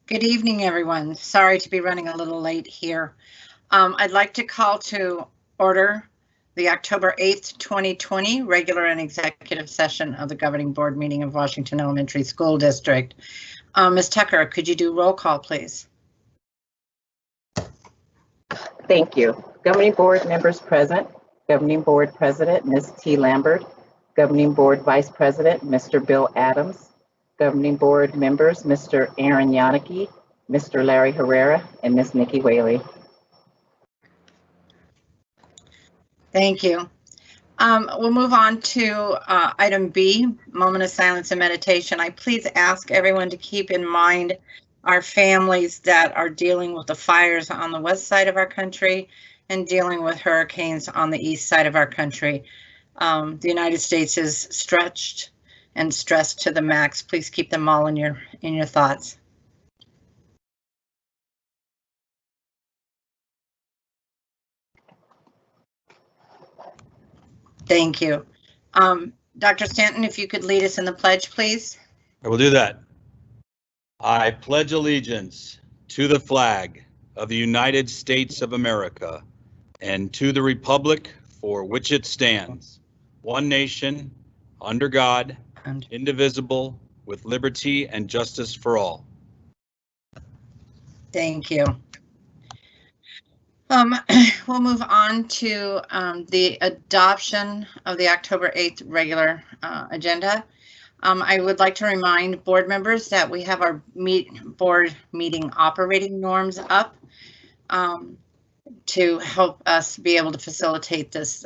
Good evening, everyone. Sorry to be running a little late here. I'd like to call to order the October 8th, 2020 regular and executive session of the Governing Board meeting of Washington Elementary School District. Ms. Tucker, could you do roll call, please? Thank you. Governing Board members present. Governing Board President, Ms. T. Lambert. Governing Board Vice President, Mr. Bill Adams. Governing Board members, Mr. Aaron Yannicki, Mr. Larry Herrera, and Ms. Nikki Whaley. Thank you. We'll move on to item B, moment of silence and meditation. I please ask everyone to keep in mind our families that are dealing with the fires on the west side of our country and dealing with hurricanes on the east side of our country. The United States is stretched and stressed to the max. Please keep them all in your thoughts. Thank you. Dr. Stanton, if you could lead us in the pledge, please. I will do that. I pledge allegiance to the flag of the United States of America and to the republic for which it stands, one nation, under God, indivisible, with liberty and justice for all. Thank you. We'll move on to the adoption of the October 8th regular agenda. I would like to remind board members that we have our board meeting operating norms up to help us be able to facilitate this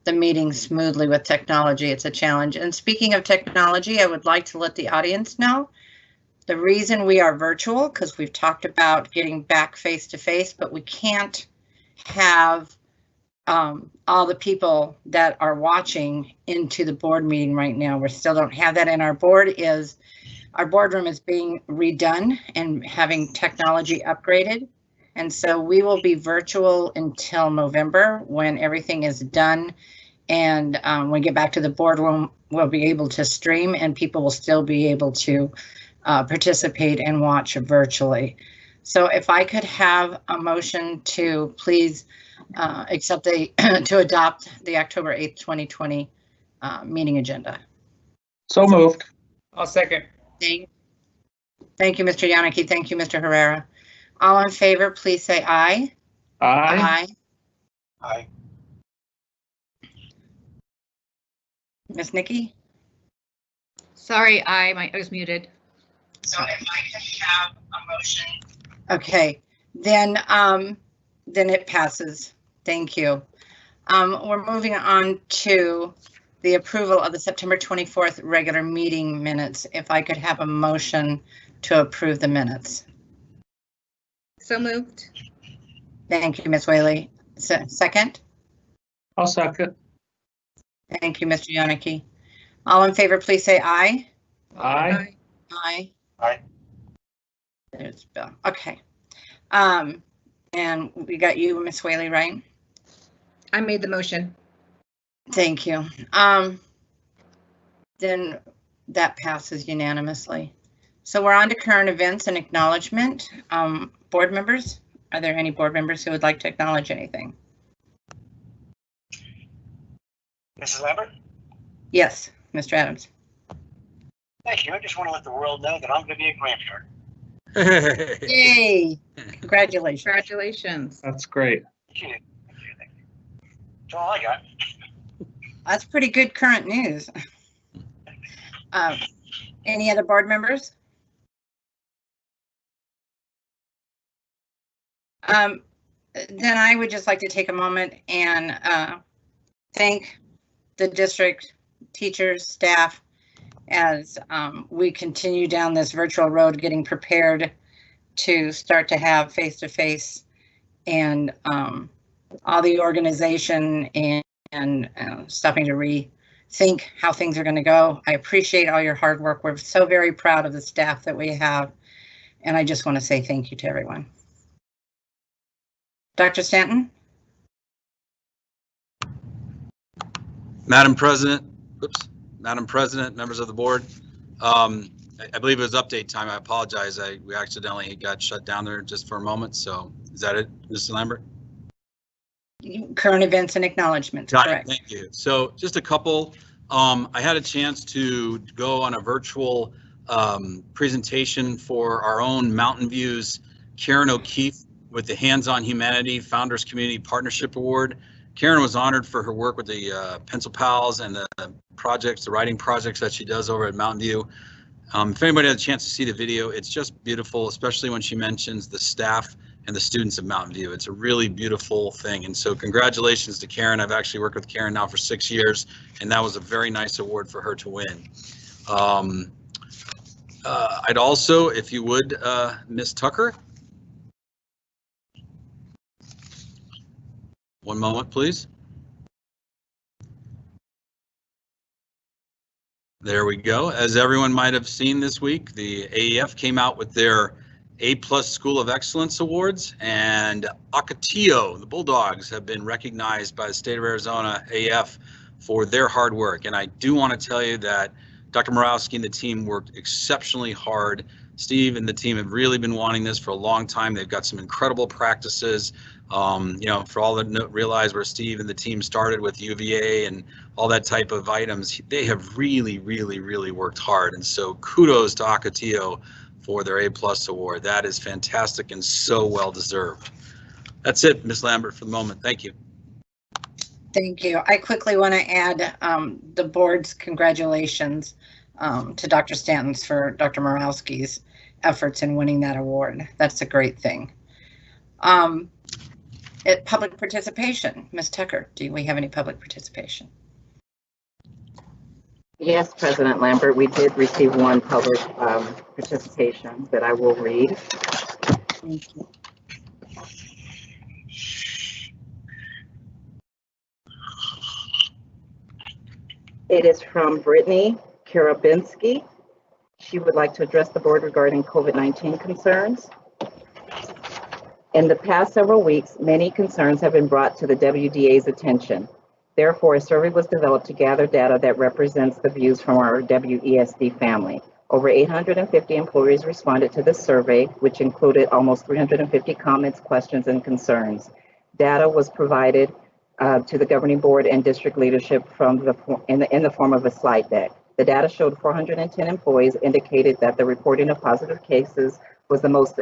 the meeting smoothly with technology. It's a challenge. And speaking of technology, I would like to let the audience know the reason we are virtual, because we've talked about getting back face to face, but we can't have all the people that are watching into the board meeting right now. We still don't have that, and our boardroom is being redone and having technology upgraded. And so we will be virtual until November when everything is done. And when we get back to the boardroom, we'll be able to stream and people will still be able to participate and watch virtually. So if I could have a motion to please accept to adopt the October 8th, 2020 meeting agenda. So moved. I'll second. Thank you, Mr. Yannicki. Thank you, Mr. Herrera. All in favor, please say aye. Aye. Aye. Ms. Nikki? Sorry, I was muted. So if I could have a motion. Okay, then it passes. Thank you. We're moving on to the approval of the September 24th regular meeting minutes. If I could have a motion to approve the minutes. So moved. Thank you, Ms. Whaley. Second? I'll second. Thank you, Mr. Yannicki. All in favor, please say aye. Aye. Aye. Aye. There's Bill. Okay. And we got you, Ms. Whaley, right? I made the motion. Thank you. Then that passes unanimously. So we're on to current events and acknowledgement. Board members, are there any board members who would like to acknowledge anything? Mrs. Lambert? Yes, Mr. Adams. Thank you. I just want to let the world know that I'm going to be a grandparent. Yay! Congratulations. Congratulations. That's great. Thank you. Thank you. Thank you. That's all I got. That's pretty good current news. Any other board members? Then I would just like to take a moment and thank the district, teachers, staff, as we continue down this virtual road, getting prepared to start to have face-to-face and all the organization and stopping to rethink how things are going to go. I appreciate all your hard work. We're so very proud of the staff that we have. And I just want to say thank you to everyone. Dr. Stanton? Madam President, members of the board, I believe it was update time. I apologize. We accidentally got shut down there just for a moment. So is that it, Mr. Lambert? Current events and acknowledgements, Got correct. it. Thank you. So just a couple. I had a chance to go on a virtual presentation for our own Mountain Views Karen O'Keefe with the Hands-on Humanity Founders Community Partnership Award. Karen was honored for her work with the Pencil Pals and the projects, the writing projects that she does over at Mountain View. If anybody had a chance to see the video, it's just beautiful, especially when she mentions the staff and the students of Mountain View. It's a really beautiful thing. And so congratulations to Karen. I've actually worked with Karen now for 6 years, and that was a very nice award for her to win. I'd also, if you would, Ms. Tucker. One moment, please. There we go. As everyone might have seen this week, the AEF came out with their A+ School of Excellence Awards, and Ocotillo, the Bulldogs, have been recognized by the state of Arizona AEF for their hard work. And I do want to tell you that Dr. Morawski and the team worked exceptionally hard. Steve and the team have really been wanting this for a long time. They've got some incredible practices. You know, for all that realize where Steve and the team started with UVA and all that type of items, they have really worked hard. And so kudos to Ocotillo for their A+ award. That is fantastic and so well deserved. That's it, Ms. Lambert, for the moment. Thank you. Thank you. I quickly want to add the board's congratulations to Dr. Stanton's for Dr. Morawski's efforts in winning that award. That's a great thing. At public participation, Ms. Tucker, do we have any public participation? Yes, President Lambert, we did receive one public participation that I will read. Thank you. It is from Brittany Karabinski. She would like to address the board regarding COVID-19 concerns. In the past several weeks, many concerns have been brought to the WDA's attention. Therefore, a survey was developed to gather data that represents the views from our WESD family. Over 850 employees responded to this survey, which included almost 350 comments, questions, and concerns. Data was provided to the governing board and district leadership in the form of a slide deck. The data showed 410 employees indicated that the reporting of positive cases was the most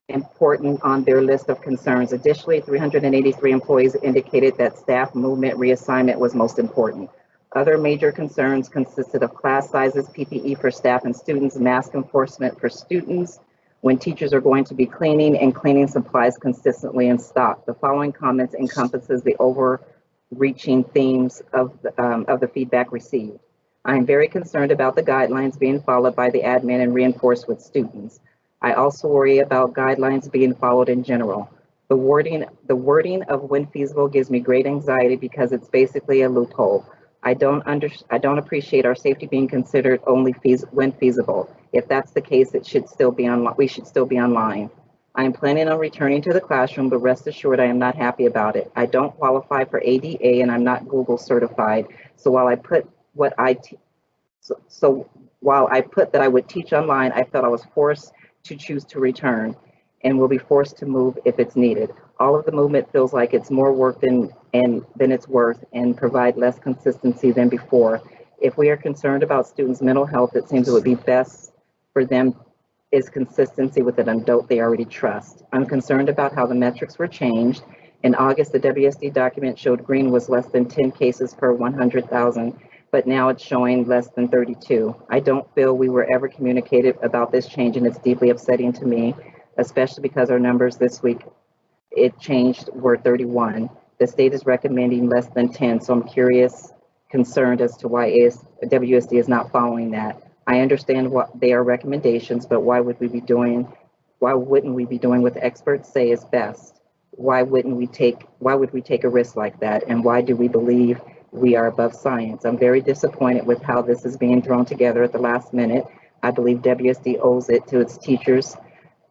important on their list of concerns. Additionally, 383 employees indicated that staff movement reassignment was most important. Other major concerns consisted of class sizes, PPE for staff and students, mask enforcement for students, when teachers are going to be cleaning, and cleaning supplies consistently in stock. The following comments encompasses the overreaching themes of the feedback received. I am very concerned about the guidelines being followed by the admin and reinforced with students. I also worry about guidelines being followed in general. The wording of when feasible gives me great anxiety because it's basically a loophole. I don't appreciate our safety being considered only when feasible. If that's the case, it should still be we should still be online. I am planning on returning to the classroom, but rest assured I am not happy about it. I don't qualify for ADA and I'm not Google certified. So while I put that I would teach online, I felt I was forced to choose to return and will be forced to move if it's needed. All of the movement feels like it's more work than it's worth and provide less consistency than before. If we are concerned about students' mental health, it seems it would be best for them is consistency with an adult they already trust. I'm concerned about how the metrics were changed. In August, the WSD document showed green was less than 10 cases per 100,000, but now it's showing less than 32. I don't feel we were ever communicated about this change, and it's deeply upsetting to me, especially because our numbers this week, it changed, were 31. The state is recommending less than 10, so I'm concerned as to why WSD is not following that. I understand what they are recommendations, but why wouldn't we be doing what the experts say is best? Why would we take a risk like that? And why do we believe we are above science? I'm very disappointed with how this is being thrown together at the last minute. I believe WSD owes it to its teachers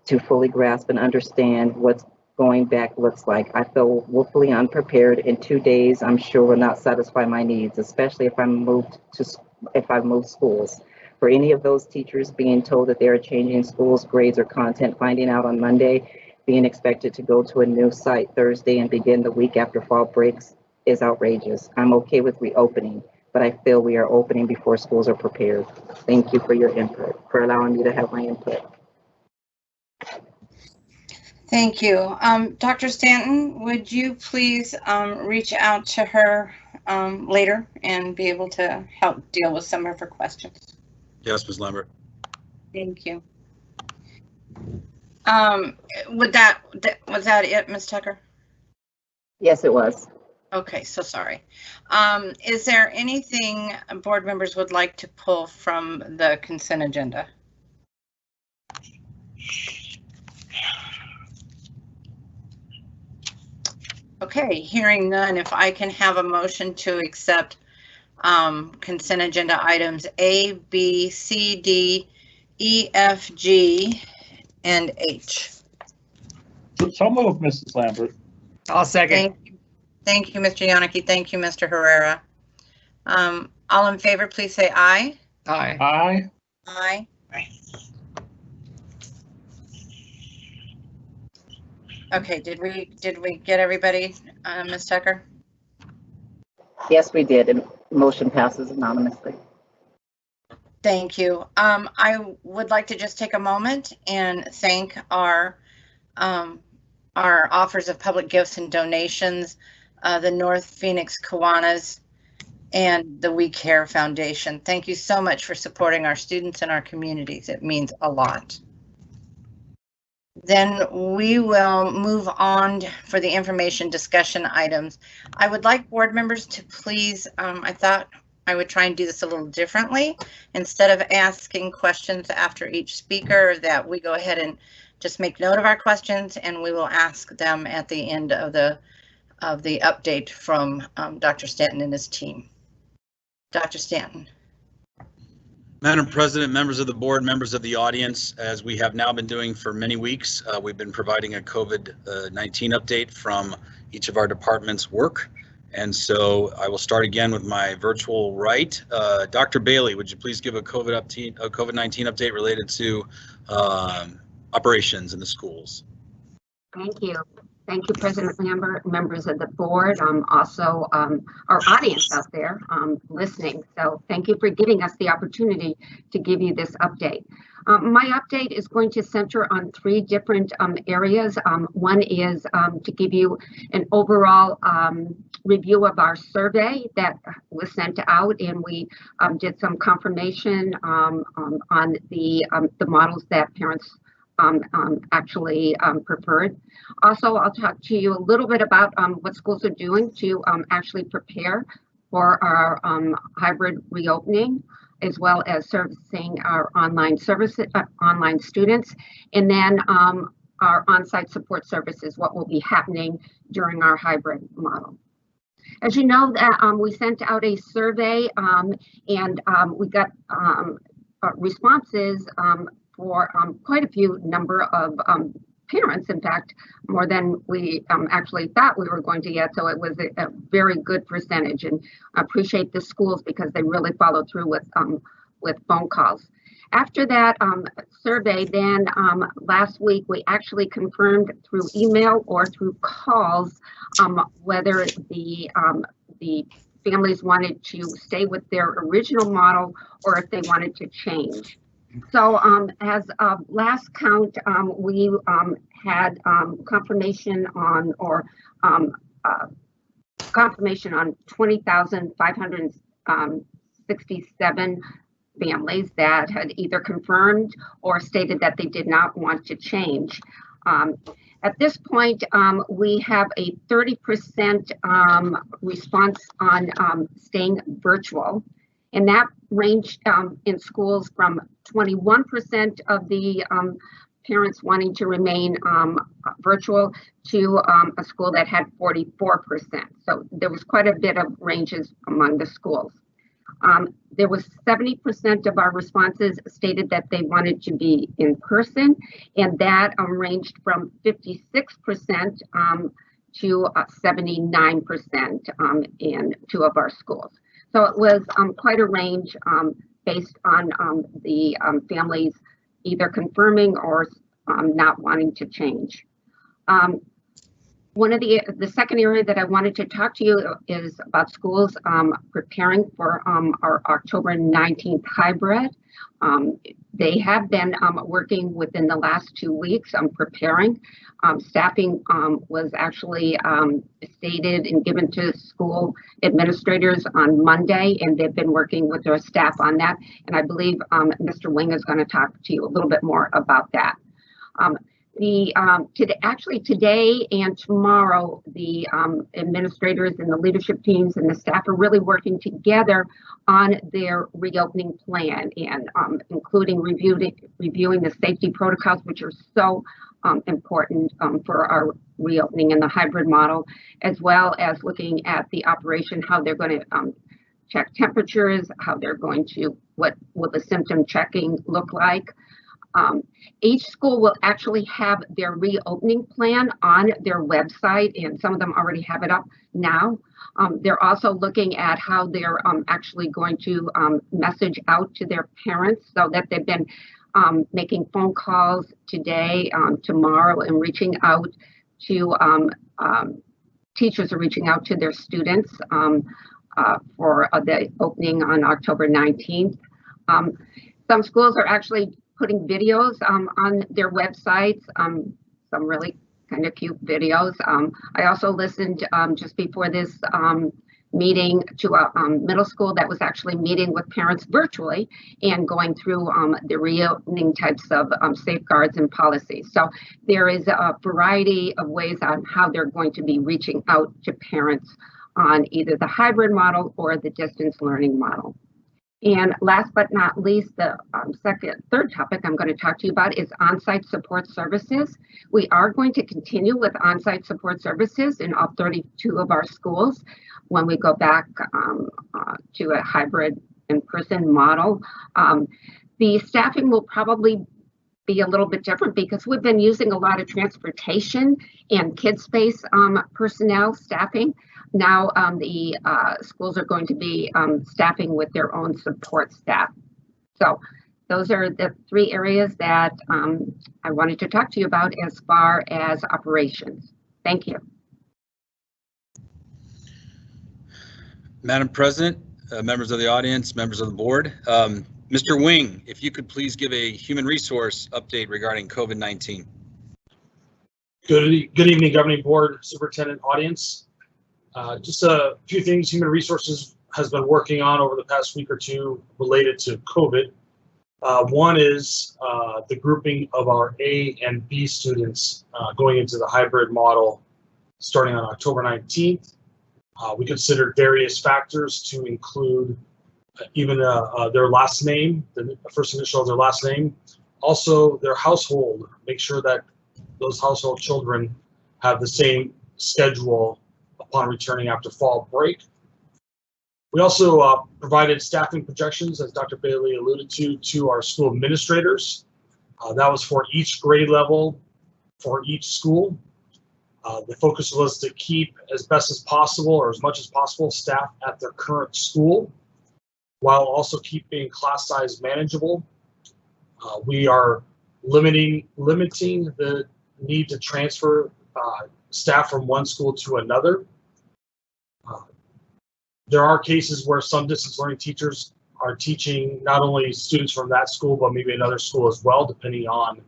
to fully grasp and understand what going back looks like. I feel woefully unprepared. In 2 days, I'm sure will not satisfy my needs, especially if I've moved schools. For any of those teachers being told that they are changing schools, grades, or content, finding out on Monday, being expected to go to a new site Thursday and begin the week after fall breaks is outrageous. I'm okay with reopening, but I feel we are opening before schools are prepared. Thank you for your input, for allowing me to have my input. Thank you. Dr. Stanton, would you please reach out to her later and be able to help deal with some of her questions? Yes, Ms. Lambert. Thank you. Was that it, Ms. Tucker? Yes, it was. Okay, so sorry. Is there anything board members would like to pull from the consent agenda? Okay, hearing none, if I can have a motion to accept consent agenda items A, B, C, D, E, F, G, and H. So moved, Mrs. Lambert. I'll second. Thank you, Mr. Yannicki. Thank you, Mr. Herrera. All in favor, please say aye. Aye. Aye. Aye. Okay, did we get everybody, Ms. Tucker? Yes, we did. And motion passes anonymously. Thank you. I would like to just take a moment and thank our offers of public gifts and donations, the North Phoenix Kiwanis and the We Care Foundation. Thank you so much for supporting our students and our communities. It means a lot. Then we will move on for the information discussion items. I would like board members to please, I thought I would try and do this a little differently. Instead of asking questions after each speaker, that we go ahead and just make note of our questions and we will ask them at the end of the update from Dr. Stanton and his team. Dr. Stanton. Madam President, members of the board, members of the audience, as we have now been doing for many weeks, we've been providing a COVID-19 update from each of our departments' work. And so I will start again with my virtual right. Dr. Bailey, would you please give a COVID-19 update related to operations in the schools? Thank you. Thank you, President Lambert, members of the board, also our audience out there listening. So thank you for giving us the opportunity to give you this update. My update is going to center on three different areas. One is to give you an overall review of our survey that was sent out, and we did some confirmation on the models that parents actually preferred. Also, I'll talk to you a little bit about what schools are doing to actually prepare for our hybrid reopening, as well as servicing our online students, and then our on-site support services, what will be happening during our hybrid model. As you know, that we sent out a survey and we got responses for quite a few number of parents, in fact, more than we actually thought we were going to get. So it was a very good percentage, and I appreciate the schools because they really followed through with phone calls. After that survey, then last week we actually confirmed through email or through calls whether the families wanted to stay with their original model or if they wanted to change. So as of last count, we had confirmation on confirmation on 20,567 families that had either confirmed or stated that they did not want to change. At this point, we have a 30% response on staying virtual, and that ranged in schools from 21% of the parents wanting to remain virtual to a school that had 44%. So there was quite a bit of ranges among the schools. There was 70% of our responses stated that they wanted to be in person, and that ranged from 56% to 79% in two of our schools. So it was quite a range based on the families either confirming or not wanting to change. One of the second area that I wanted to talk to you is about schools preparing for our October 19th hybrid. They have been working within the last 2 weeks on preparing. Staffing was actually stated and given to school administrators on Monday, and they've been working with their staff on that. And I believe Mr. Wing is going to talk to you a little bit more about that. Actually today and tomorrow, the administrators and the leadership teams and the staff are really working together on their reopening plan, and including reviewing the safety protocols, which are so important for our reopening in the hybrid model, as well as looking at the operation, how they're going to check temperatures, how they're going to, what will the symptom checking look like. Each school will actually have their reopening plan on their website, and some of them already have it up now. They're also looking at how they're actually going to message out to their parents, so that they've been making phone calls today, tomorrow, and reaching out to teachers are reaching out to their students for the opening on October 19th. Some schools are actually putting videos on their websites, some really kind of cute videos. I also listened just before this meeting to a middle school that was actually meeting with parents virtually and going through the reopening types of safeguards and policies. So there is a variety of ways on how they're going to be reaching out to parents on either the hybrid model or the distance learning model. And last but not least, the third topic I'm going to talk to you about is on-site support services. We are going to continue with on-site support services in all 32 of our schools when we go back to a hybrid in-person model. The staffing will probably be a little bit different because we've been using a lot of transportation and kid space personnel staffing. Now the schools are going to be staffing with their own support staff. So those are the 3 areas that I wanted to talk to you about as far as operations. Thank you. Madam President, members of the audience, members of the board, Mr. Wing, if you could please give a human resource update regarding COVID-19. Good evening, Governing Board, Superintendent, audience. Just a few things Human Resources has been working on over the past week or two related to COVID. One is the grouping of our A and B students going into the hybrid model starting on October 19th. We considered various factors to include even their last name, the first initial of their last name, also their household, make sure that those household children have the same schedule upon returning after fall break. We also provided staffing projections, as Dr. Bailey alluded to our school administrators. That was for each grade level, for each school. The focus was to keep as best as possible, or as much as possible, staff at their current school, while also keeping class size manageable. We are limiting the need to transfer staff from one school to another. There are cases where some distance learning teachers are teaching not only students from that school, but maybe another school as well, depending on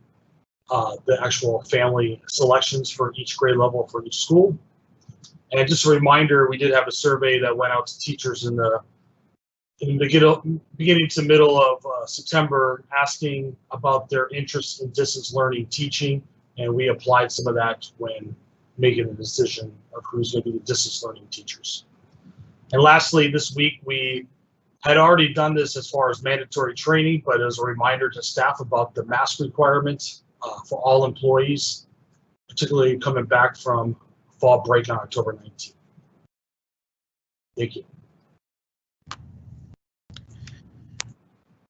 the actual family selections for each grade level for each school. And just a reminder, we did have a survey that went out to teachers in the beginning to middle of September, asking about their interest in distance learning teaching, and we applied some of that when making the decision of who's going to be the distance learning teachers. And lastly, this week we had already done this as far as mandatory training, but as a reminder to staff about the mask requirements for all employees, particularly coming back from fall break on October 19th. Thank you.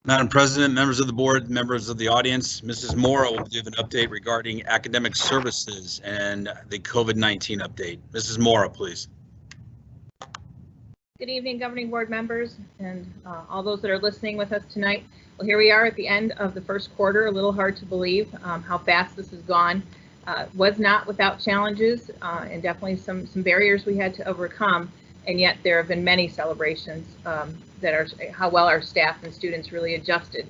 Madam President, members of the board, members of the audience, Mrs. Mora will give an update regarding academic services and the COVID-19 update. Mrs. Mora, please. Good evening, governing board members and all those that are listening with us tonight. Well, here we are at the end of the first quarter. A little hard to believe how fast this has gone. Was not without challenges and definitely some barriers we had to overcome. And yet there have been many celebrations that are how well our staff and students really adjusted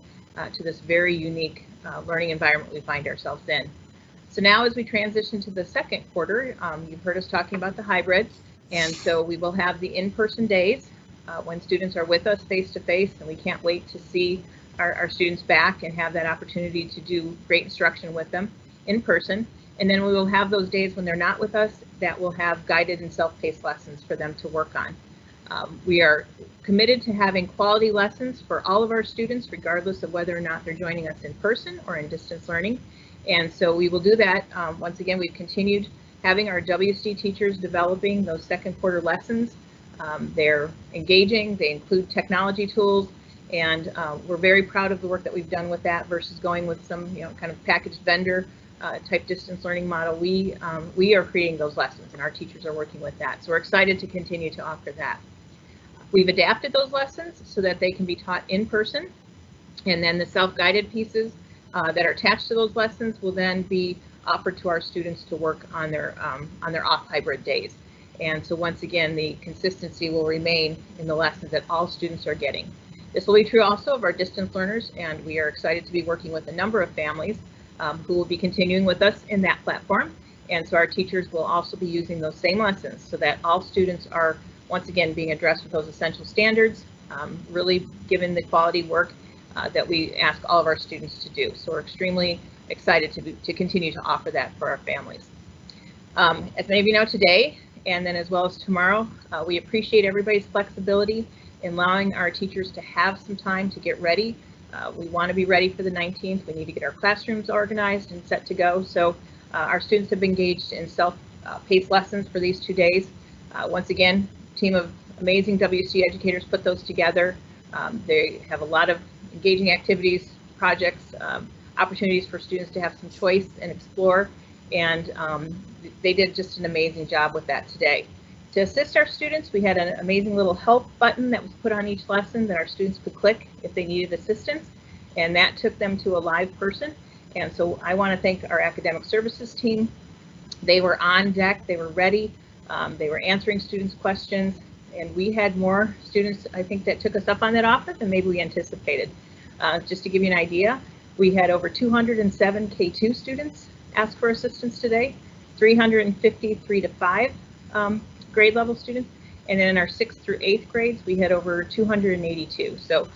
to this very unique learning environment we find ourselves in. So now as we transition to the second quarter, you've heard us talking about the hybrid. And so we will have the in-person days when students are with us face-to-face, and we can't wait to see our students back and have that opportunity to do great instruction with them in person. And then we will have those days when they're not with us that will have guided and self-paced lessons for them to work on. We are committed to having quality lessons for all of our students, regardless of whether or not they're joining us in person or in distance learning. And so we will do that. Once again, we've continued having our WC teachers developing those second quarter lessons. They're engaging, they include technology tools, and we're very proud of the work that we've done with that versus going with some kind of packaged vendor type distance learning model. We are creating those lessons and our teachers are working with that. So we're excited to continue to offer that. We've adapted those lessons so that they can be taught in person, and then the self-guided pieces that are attached to those lessons will then be offered to our students to work on their off hybrid days. And so once again, the consistency will remain in the lessons that all students are getting. This will be true also of our distance learners, and we are excited to be working with a number of families who will be continuing with us in that platform. And so our teachers will also be using those same lessons so that all students are once again being addressed with those essential standards, really given the quality work that we ask all of our students to do. So we're extremely excited to continue to offer that for our families. As many of you know today, and then as well as tomorrow, we appreciate everybody's flexibility in allowing our teachers to have some time to get ready. We want to be ready for the 19th. We need to get our classrooms organized and set to go. So our students have been engaged in self-paced lessons for these 2 days. Once again, a team of amazing WC educators put those together. They have a lot of engaging activities, projects, opportunities for students to have some choice and explore, and they did just an amazing job with that today. To assist our students, we had an amazing little help button that was put on each lesson that our students could click if they needed assistance, and that took them to a live person. And so I want to thank our academic services team. They were on deck, they were ready, they were answering students' questions, and we had more students, I think, that took us up on that offer than maybe we anticipated. Just to give you an idea, we had over 207 K2 students ask for assistance today, 350 3 to 5 grade level students, and then in our 6th through 8th grades, we had over 282. So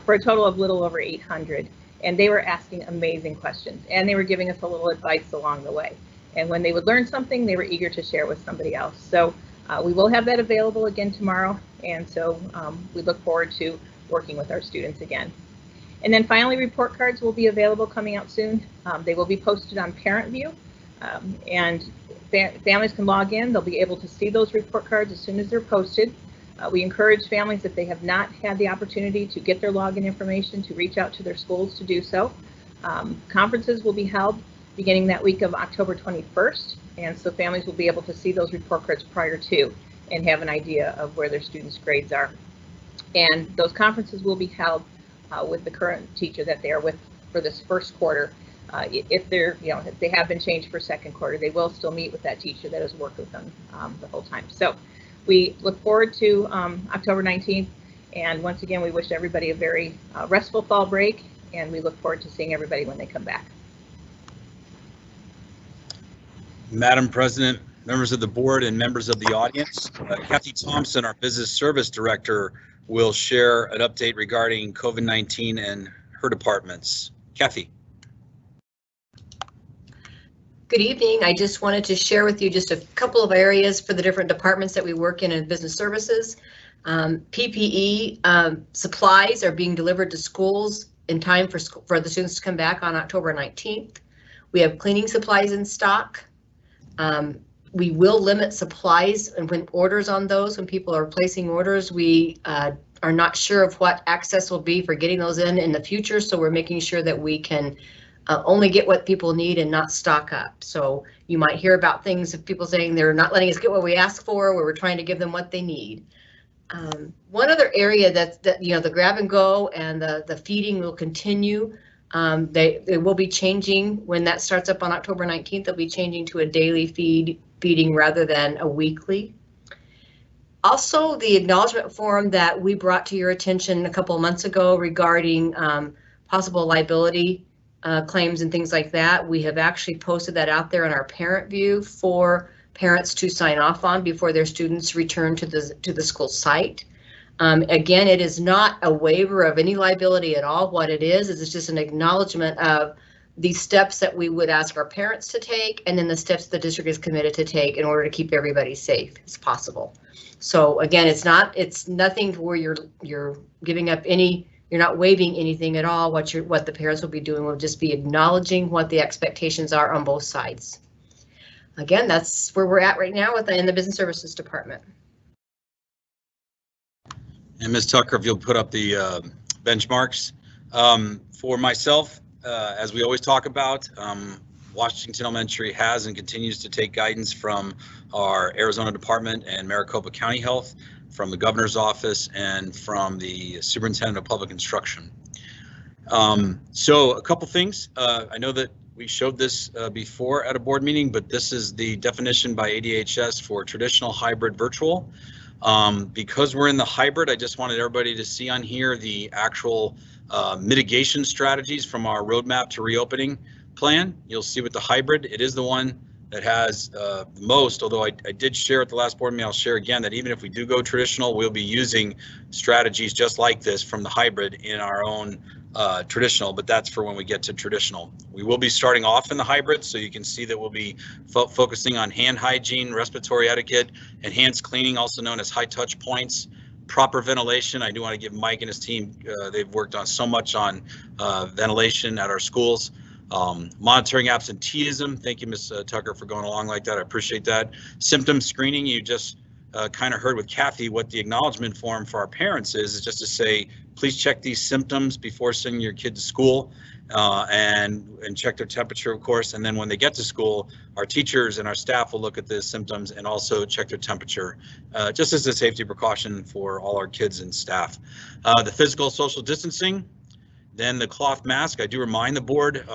for a total of little over 800. And they were asking amazing questions, and they were giving us a little advice along the way. And when they would learn something, they were eager to share with somebody else. So we will have that available again tomorrow. And so we look forward to working with our students again. And then finally, report cards will be available coming out soon. They will be posted on Parent View, and families can log in. They'll be able to see those report cards as soon as they're posted. We encourage families, if they have not had the opportunity to get their login information, to reach out to their schools to do so. Conferences will be held beginning that week of October 21st, and so families will be able to see those report cards prior to and have an idea of where their students' grades are. And those conferences will be held with the current teacher that they are with for this first quarter. If they're, if they have been changed for second quarter, they will still meet with that teacher that has worked with them the whole time. So we look forward to October 19th. And once again, we wish everybody a very restful fall break, and we look forward to seeing everybody when they come back. Madam President, members of the board, and members of the audience, Kathy Thompson, our Business Service Director, will share an update regarding COVID-19 and her departments. Kathy. Good evening. I just wanted to share with you just a couple of areas for the different departments that we work in business services. PPE supplies are being delivered to schools in time for the students to come back on October 19th. We have cleaning supplies in stock. We will limit supplies and when orders on those, when people are placing orders, we are not sure of what access will be for getting those in the future. So we're making sure that we can only get what people need and not stock up. So you might hear about things of people saying they're not letting us get what we ask for, where we're trying to give them what they need. One other area that the grab and go and the feeding will continue. They will be changing when that starts up on October 19th. They'll be changing to a daily feeding rather than a weekly. Also, the acknowledgement form that we brought to your attention a couple of months ago regarding possible liability claims and things like that, we have actually posted that out there in our parent view for parents to sign off on before their students return to the school site. Again, it is not a waiver of any liability at all. What it is it's just an acknowledgement of the steps that we would ask our parents to take, and then the steps the district is committed to take in order to keep everybody safe as possible. So again, it's nothing where you're giving up any, you're not waiving anything at all. What the parents will be doing will just be acknowledging what the expectations are on both sides. Again, that's where we're at right now in the Business Services Department. And Ms. Tucker, if you'll put up the benchmarks. For myself, as we always talk about, Washington Elementary has and continues to take guidance from our Arizona Department and Maricopa County Health, from the Governor's Office, and from the Superintendent of Public Instruction. So a couple things. I know that we showed this before at a board meeting, but this is the definition by ADHS for traditional, hybrid, virtual. Because we're in the hybrid, I just wanted everybody to see on here the actual mitigation strategies from our roadmap to reopening plan. You'll see with the hybrid, it is the one that has the most, although I did share at the last board meeting, I'll share again that even if we do go traditional, we'll be using strategies just like this from the hybrid in our own traditional, but that's for when we get to traditional. We will be starting off in the hybrid, so you can see that we'll be focusing on hand hygiene, respiratory etiquette, enhanced cleaning, also known as high touch points, proper ventilation. I do want to give Mike and his team, they've worked on so much on ventilation at our schools. Monitoring absenteeism. Thank you, Ms. Tucker, for going along like that. I appreciate that. Symptom screening. You just kind of heard with Kathy what the acknowledgement form for our parents is just to say, please check these symptoms before sending your kid to school, and check their temperature, of course. And then when they get to school, our teachers and our staff will look at the symptoms and also check their temperature, just as a safety precaution for all our kids and staff. The physical social distancing. Then the cloth mask. I do remind the board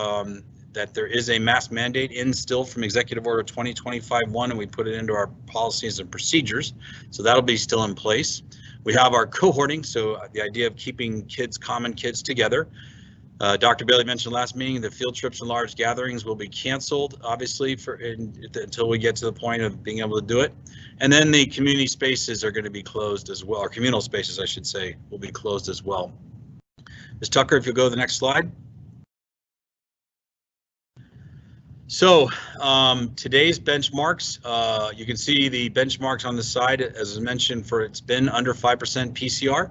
that there is a mask mandate in still from Executive Order 2025-1, and we put it into our policies and procedures. So that'll be still in place. We have our cohorting, so the idea of keeping kids, common kids together. Dr. Bailey mentioned last meeting that field trips and large gatherings will be canceled, obviously, until we get to the point of being able to do it. And then the community spaces are going to be closed as well, or communal spaces, I should say, will be closed as well. Ms. Tucker, if you'll go to the next slide. So today's benchmarks, you can see the benchmarks on the side, as I mentioned, for it's been under 5% PCR.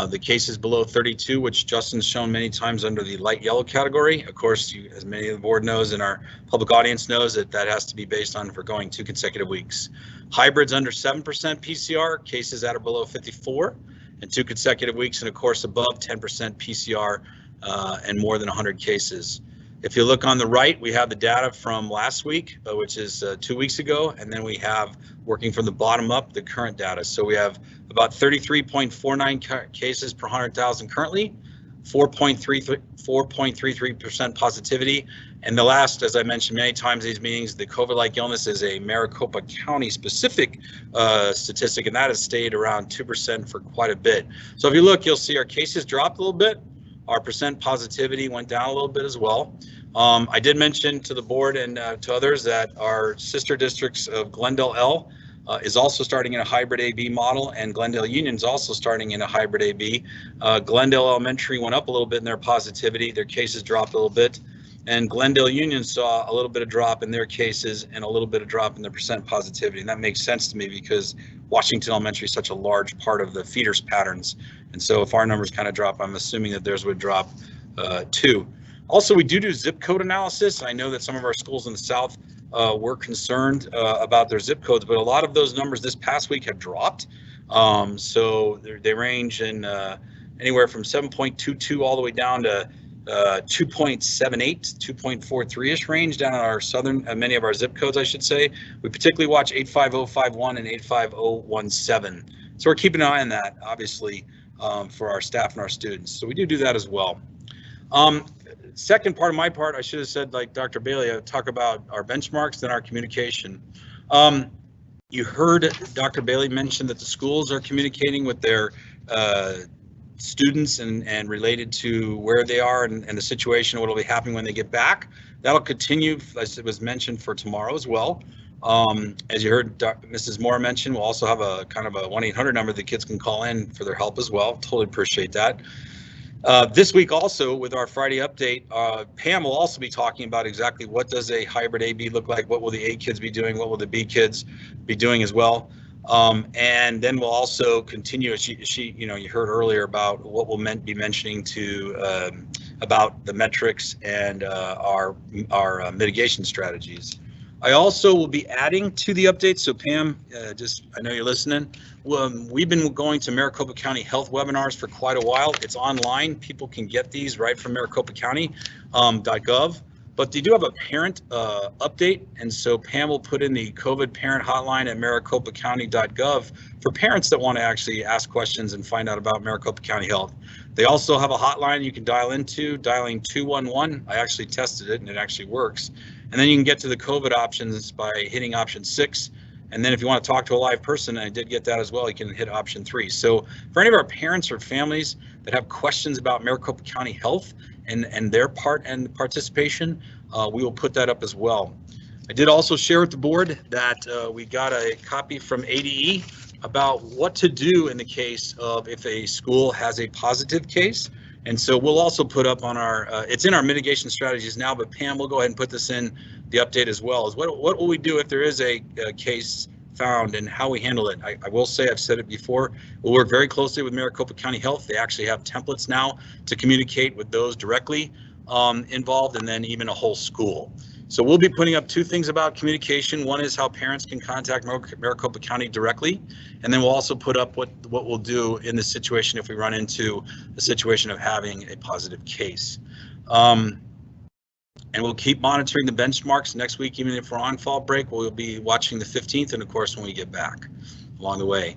The cases below 32, which Justin's shown many times under the light yellow category. Of course, as many of the board knows and our public audience knows, that has to be based on for going 2 consecutive weeks. Hybrids under 7% PCR, cases at or below 54. And 2 consecutive weeks, and of course above 10% PCR and more than 100 cases. If you look on the right, we have the data from last week, which is 2 weeks ago, and then we have, working from the bottom up, the current data. So we have about 33.49 cases per 100,000 currently, 4.33% positivity. And the last, as I mentioned many times in these meetings, the COVID-like illness is a Maricopa County specific statistic, and that has stayed around 2% for quite a bit. So if you look, you'll see our cases dropped a little bit. Our percent positivity went down a little bit as well. I did mention to the board and to others that our sister districts of Glendale L is also starting in a hybrid AB model, and Glendale Union is also starting in a hybrid AB. Glendale Elementary went up a little bit in their positivity. Their cases dropped a little bit. And Glendale Union saw a little bit of drop in their cases and a little bit of drop in their percent positivity. And that makes sense to me because Washington Elementary is such a large part of the feeders patterns. And so if our numbers kind of drop, I'm assuming that theirs would drop too. Also, we do zip code analysis. I know that some of our schools in the South were concerned about their zip codes, but a lot of those numbers this past week have dropped. So they range in anywhere from 7.22 all the way down to 2.78, 2.43-ish range down in our southern, many of our zip codes, I should say. We particularly watch 85051 and 85017 So we're keeping an eye on that, obviously, for our staff and our students. So we do that as well. Second part of my part, I should have said, like Dr. Bailey, I talk about our benchmarks, then our communication. You heard Dr. Bailey mention that the schools are communicating with their students and related to where they are and the situation, what will be happening when they get back. That'll continue, as it was mentioned, for tomorrow as well. As you heard Mrs. Moore mention, we'll also have a kind of a 1-800 number that kids can call in for their help as well. Totally appreciate that. This week also, with our Friday update, Pam will also be talking about exactly what does a hybrid A-B look like, what will the A kids be doing, what will the B kids be doing as well. And then we'll also continue, she you heard earlier about what we'll be mentioning to about the metrics and our mitigation strategies. I also will be adding to the update. So Pam, I know you're listening. We've been going to Maricopa County Health webinars for quite a while. It's online. People can get these right from maricopacounty.gov. But they do have a parent update, and so Pam will put in the COVID parent hotline at maricopacounty.gov for parents that want to actually ask questions and find out about Maricopa County Health. They also have a hotline you can dial into, dialing 211. I actually tested it and it actually works. And then you can get to the COVID options by hitting option 6. And then if you want to talk to a live person, and I did get that as well, you can hit option 3. So for any of our parents or families that have questions about Maricopa County Health and their part and participation, we will put that up as well. I did also share with the board that we got a copy from ADE about what to do in the case of if a school has a positive case. And so we'll also put up on our, it's in our mitigation strategies now, but Pam will go ahead and put this in the update as well. Is what will we do if there is a case found and how we handle it? I will say, I've said it before, we'll work very closely with Maricopa County Health. They actually have templates now to communicate with those directly involved, and then even a whole school. So we'll be putting up 2 things about communication. One is how parents can contact Maricopa County directly, and then we'll also put up what we'll do in this situation if we run into a situation of having a positive case. And we'll keep monitoring the benchmarks next week, even if we're on fall break. We'll be watching the 15th, and of course when we get back along the way.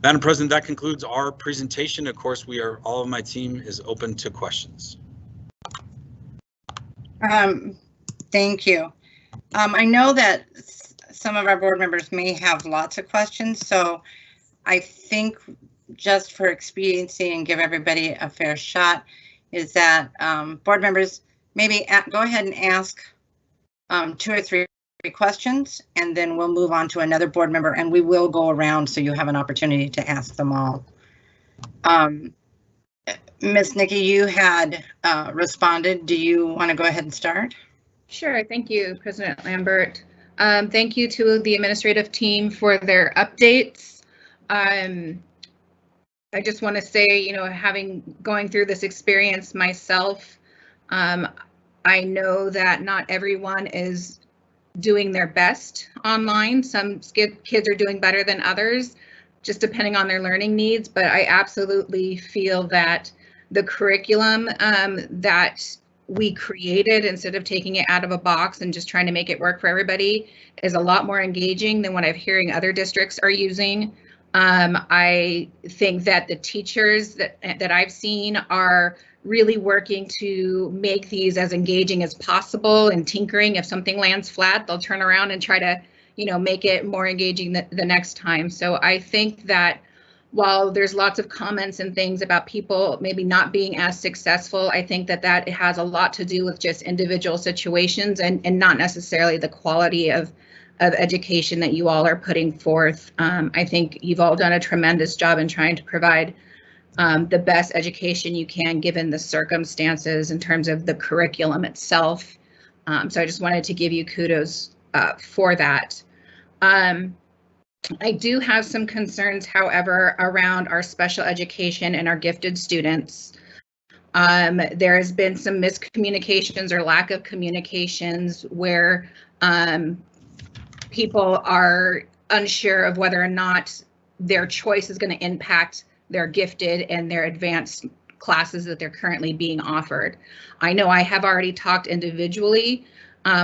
Madam President, that concludes our presentation. Of course, all of my team is open to questions. Thank you. I know that some of our board members may have lots of questions, so I think just for expediency and give everybody a fair shot is that board members maybe go ahead and ask 2 or 3 questions, and then we'll move on to another board member, and we will go around so you have an opportunity to ask them all. Ms. Nikki, you had responded. Do you want to go ahead and start? Sure. Thank you, President Lambert. Thank you to the administrative team for their updates. I just want to say, going through this experience myself, I know that not everyone is doing their best online. Some kids are doing better than others, just depending on their learning needs. But I absolutely feel that the curriculum that we created, instead of taking it out of a box and just trying to make it work for everybody, is a lot more engaging than what I'm hearing other districts are using. I think that the teachers that I've seen are really working to make these as engaging as possible and tinkering. If something lands flat, they'll turn around and try to, make it more engaging the next time. So I think that while there's lots of comments and things about people maybe not being as successful, I think that it has a lot to do with just individual situations and not necessarily the quality of education that you all are putting forth. I think you've all done a tremendous job in trying to provide the best education you can given the circumstances in terms of the curriculum itself. So I just wanted to give you kudos for that. I do have some concerns, however, around our special education and our gifted students. There has been some miscommunications or lack of communications where people are unsure of whether or not their choice is going to impact their gifted and their advanced classes that they're currently being offered. I know I have already talked individually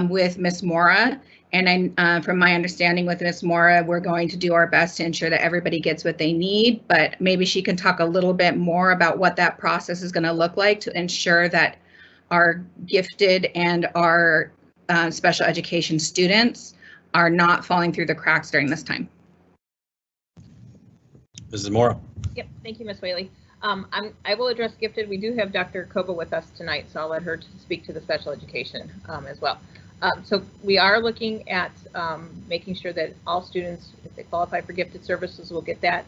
with Ms. Mora, And from my understanding with Ms. Mora, we're going to do our best to ensure that everybody gets what they need, but maybe she can talk a little bit more about what that process is going to look like to ensure that our gifted and our special education students are not falling through the cracks during this time. Mrs. Mora. Yep, thank you, Ms. Whaley. I will address gifted. We do have Dr. Koba with us tonight, so I'll let her speak to the special education as well. So we are looking at making sure that all students, if they qualify for gifted services, will get that.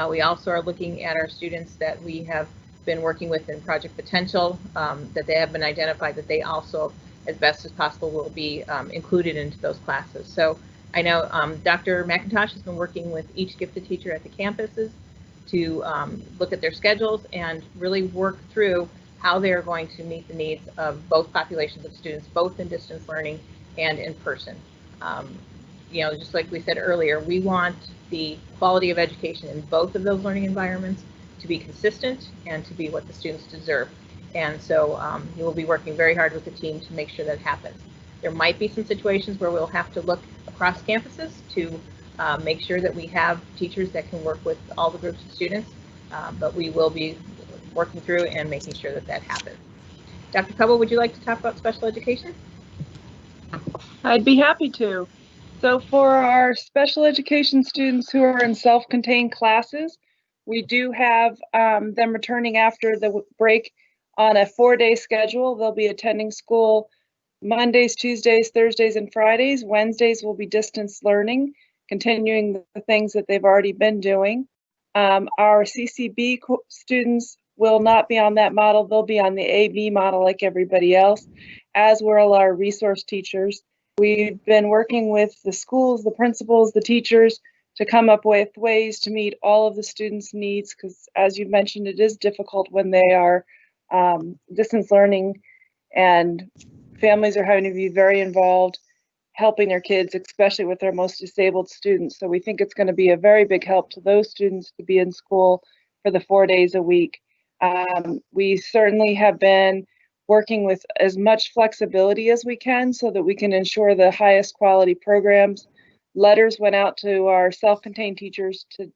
We also are looking at our students that we have been working with in Project Potential, that they have been identified that they also, as best as possible, will be included into those classes. So I know Dr. McIntosh has been working with each gifted teacher at the campuses to look at their schedules and really work through how they're going to meet the needs of both populations of students, both in distance learning and in person. You know, just like we said earlier, we want the quality of education in both of those learning environments to be consistent and to be what the students deserve. And so we will be working very hard with the team to make sure that happens. There might be some situations where we'll have to look across campuses to make sure that we have teachers that can work with all the groups of students, but we will be working through and making sure that that happens. Dr. Koba, would you like to talk about special education? I'd be happy to. So for our special education students who are in self-contained classes, we do have them returning after the break on a 4-day schedule. They'll be attending school Mondays, Tuesdays, Thursdays, and Fridays. Wednesdays will be distance learning, continuing the things that they've already been doing. Our CCB students will not be on that model. They'll be on the AB model like everybody else, as will our resource teachers. We've been working with the schools, the principals, the teachers to come up with ways to meet all of the students' needs, because as you mentioned, it is difficult when they are distance learning and families are having to be very involved helping their kids, especially with their most disabled students. So we think it's going to be a very big help to those students to be in school for the 4 days a week. We certainly have been working with as much flexibility as we can so that we can ensure the highest quality programs. Letters went out to our self-contained teachers, to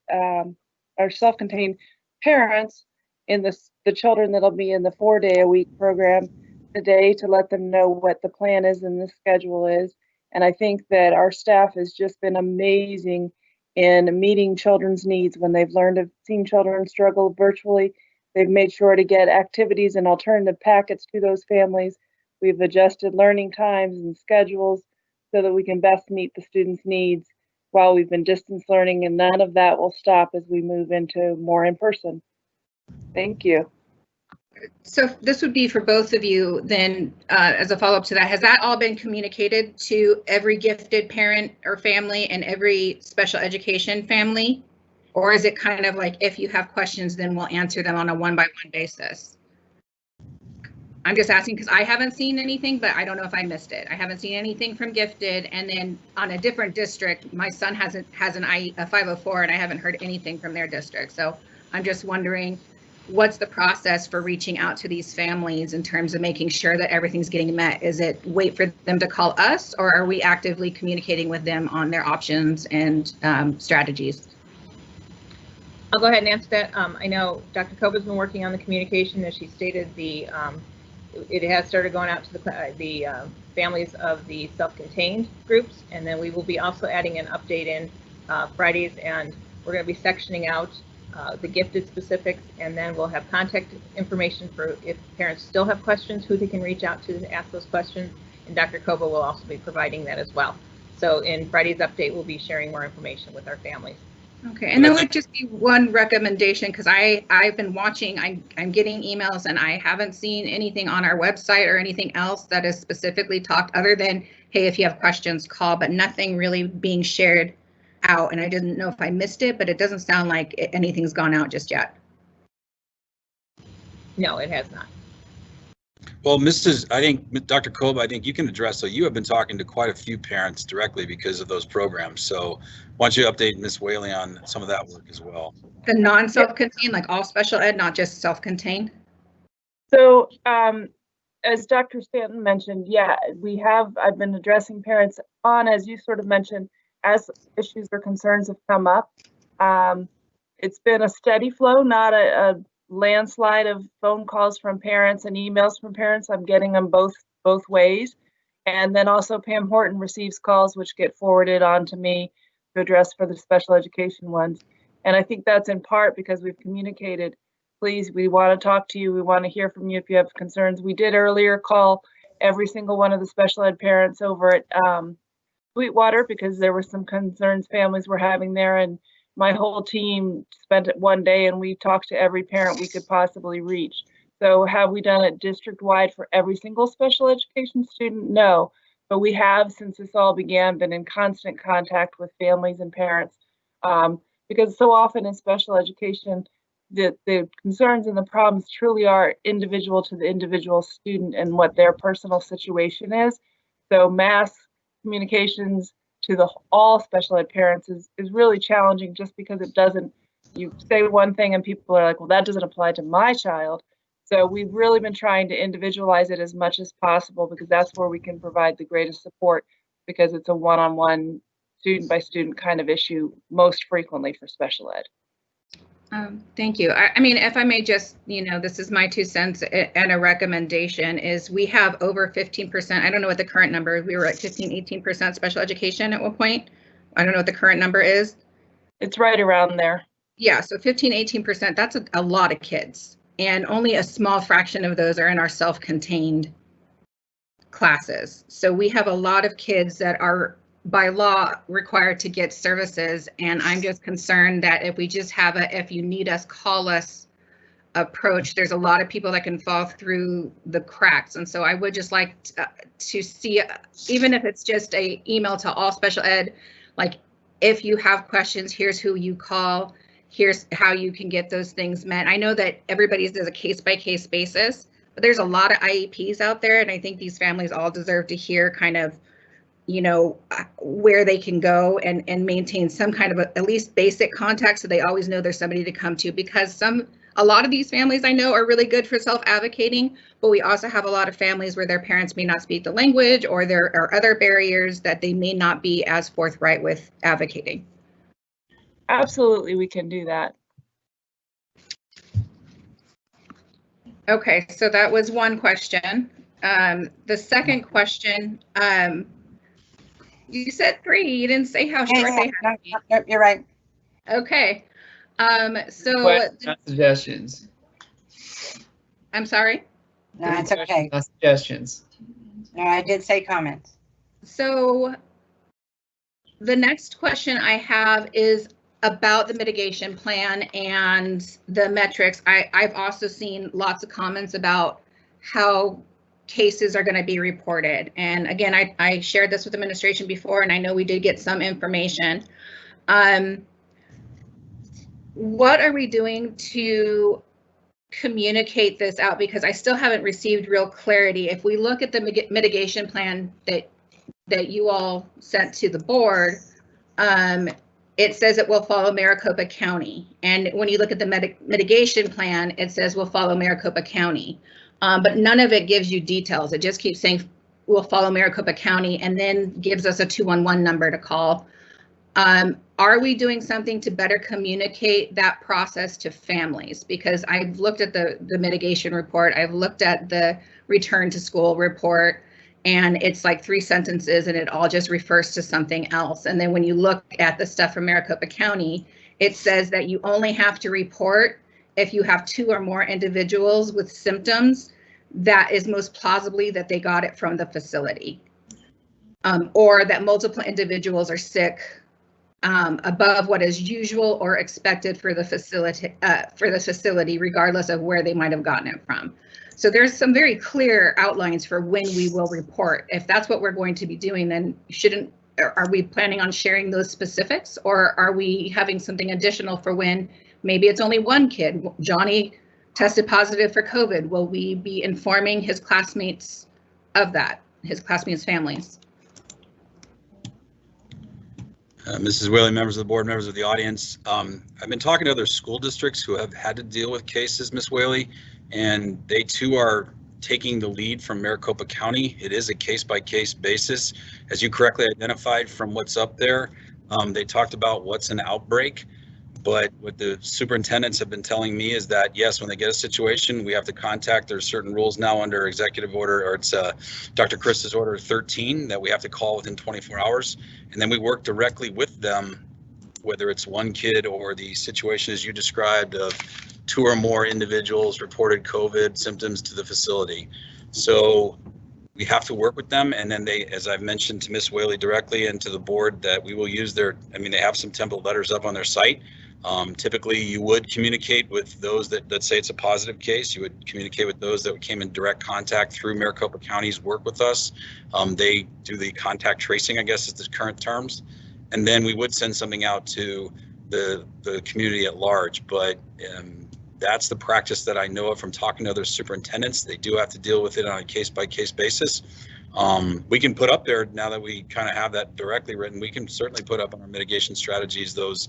our self-contained parents in the children that'll be in the 4-day-a-week program today to let them know what the plan is and the schedule is. And I think that our staff has just been amazing in meeting children's needs when they've learned of seeing children struggle virtually. They've made sure to get activities and alternative packets to those families. We've adjusted learning times and schedules so that we can best meet the students' needs while we've been distance learning, and none of that will stop as we move into more in person. Thank you. So this would be for both of you then, as a follow-up to that, has that all been communicated to every gifted parent or family and every special education family? Or is it kind of like, if you have questions, then we'll answer them on a one-by-one basis? I'm just asking because I haven't seen anything, but I don't know if I missed it. I haven't seen anything from gifted, and then on a different district, my son has a 504, and I haven't heard anything from their district. So I'm just wondering, what's the process for reaching out to these families in terms of making sure that everything's getting met? Is it wait for them to call us, or are we actively communicating with them on their options and strategies? I'll go ahead and answer that. I know Dr. Koba's been working on the communication. As she stated, it has started going out to the families of the self-contained groups, and then we will be also adding an update in Fridays, and we're going to be sectioning out the gifted specifics, and then we'll have contact information for if parents still have questions, who they can reach out to ask those questions, and Dr. Koba will also be providing that as well. So in Friday's update, we'll be sharing more information with our families. Okay, and there would just be one recommendation, because I've been watching, I'm getting emails and I haven't seen anything on our website or anything else that is specifically talked other than, hey, if you have questions, call, but nothing really being shared out. And I didn't know if I missed it, but it doesn't sound like anything's gone out just yet. No, it has not. Well, I think, Dr. Koba, I think you can address, so you have been talking to quite a few parents directly because of those programs. So why don't you update Ms. Whaley on some of that work as well? The non-self-contained, like all special ed, not just self-contained? So as Dr. Stanton mentioned, yeah, I've been addressing parents on, as you sort of mentioned, as issues or concerns have come up. It's been a steady flow, not a landslide of phone calls from parents and emails from parents. I'm getting them both ways. And then also Pam Horton receives calls which get forwarded on to me to address for the special education ones. And I think that's in part because we've communicated, please, we want to talk to you. We want to hear from you if you have concerns. We did earlier call every single one of the special ed parents over at Sweetwater because there were some concerns families were having there, and my whole team spent it one day and we talked to every parent we could possibly reach. So have we done it district-wide for every single special education student? No, but we have, since this all began, been in constant contact with families and parents because so often in special education, the concerns and the problems truly are individual to the individual student and what their personal situation is. So mass communications to all special ed parents is really challenging just because it doesn't, you say one thing and people are like, well, that doesn't apply to my child. So we've really been trying to individualize it as much as possible because that's where we can provide the greatest support because it's a one-on-one student by student kind of issue most frequently for special ed. Thank you. I mean, if I may just, this is my 2 cents and a recommendation is we have over 15%. I don't know what the current number is. We were at 18% special education at one point. I don't know what the current number is. It's right around there. Yeah, so 18%, that's a lot of kids. And only a small fraction of those are in our self-contained classes. So we have a lot of kids that are by law required to get services. And I'm just concerned that if we just have if you need us, call us approach, there's a lot of people that can fall through the cracks. And so I would just like to see, even if it's just a email to all special ed, like if you have questions, here's who you call, here's how you can get those things met. I know that everybody's does a case-by-case basis, but there's a lot of IEPs out there. And I think these families all deserve to hear kind of where they can go and maintain some kind of at least basic contact so they always know there's somebody to come to, because a lot of these families I know are really good for self-advocating, but we also have a lot of families where their parents may not speak the language or there are other barriers that they may not be as forthright with advocating. Absolutely, we can do that. Okay, so that was one question. The second question, you said 3. You didn't say how short they had to be. No, you're right. Okay. So Questions, not suggestions. I'm sorry. No, it's okay. Not suggestions. No, I did say comments. So the next question I have is about the mitigation plan and the metrics. I've also seen lots of comments about how cases are going to be reported. And again, I shared this with administration before, and I know we did get some information. What are we doing to communicate this out? Because I still haven't received real clarity. If we look at the mitigation plan that you all sent to the board, it says it will follow Maricopa County. And when you look at the mitigation plan, it says we'll follow Maricopa County. But none of it gives you details. It just keeps saying we'll follow Maricopa County and then gives us a 211 number to call. Are we doing something to better communicate that process to families? Because I've looked at the mitigation report, I've looked at the return to school report, and it's like 3 sentences and it all just refers to something else. And then when you look at the stuff from Maricopa County, it says that you only have to report if you have 2 or more individuals with symptoms that is most plausibly that they got it from the facility, or that multiple individuals are sick above what is usual or expected for the facility, regardless of where they might have gotten it from. So there's some very clear outlines for when we will report. If that's what we're going to be doing, then are we planning on sharing those specifics, or are we having something additional for when maybe it's only one kid? Johnny tested positive for COVID. Will we be informing his classmates of that, his classmates' families? Mrs. Whaley, members of the board, members of the audience, I've been talking to other school districts who have had to deal with cases, Ms. Whaley, and they too are taking the lead from Maricopa County. It is a case-by-case basis. As you correctly identified from what's up there, they talked about what's an outbreak. But what the superintendents have been telling me is that, yes, when they get a situation, we have to contact. There's certain rules now under executive order, or it's Dr. Chris's order 13, that we have to call within 24 hours. And then we work directly with them, whether it's one kid or the situation as you described of 2 or more individuals reported COVID symptoms to the facility. So we have to work with them, and then they, as I've mentioned to Ms. Whaley directly and to the board, that we will use their, I mean, they have some template letters up on their site. Typically, you would communicate with those that say it's a positive case. You would communicate with those that came in direct contact through Maricopa County's work with us. They do the contact tracing, I guess is the current terms. And then we would send something out to the community at large. But that's the practice that I know of from talking to other superintendents. They do have to deal with it on a case-by-case basis. We can put up there, now that we kind of have that directly written, we can certainly put up on our mitigation strategies those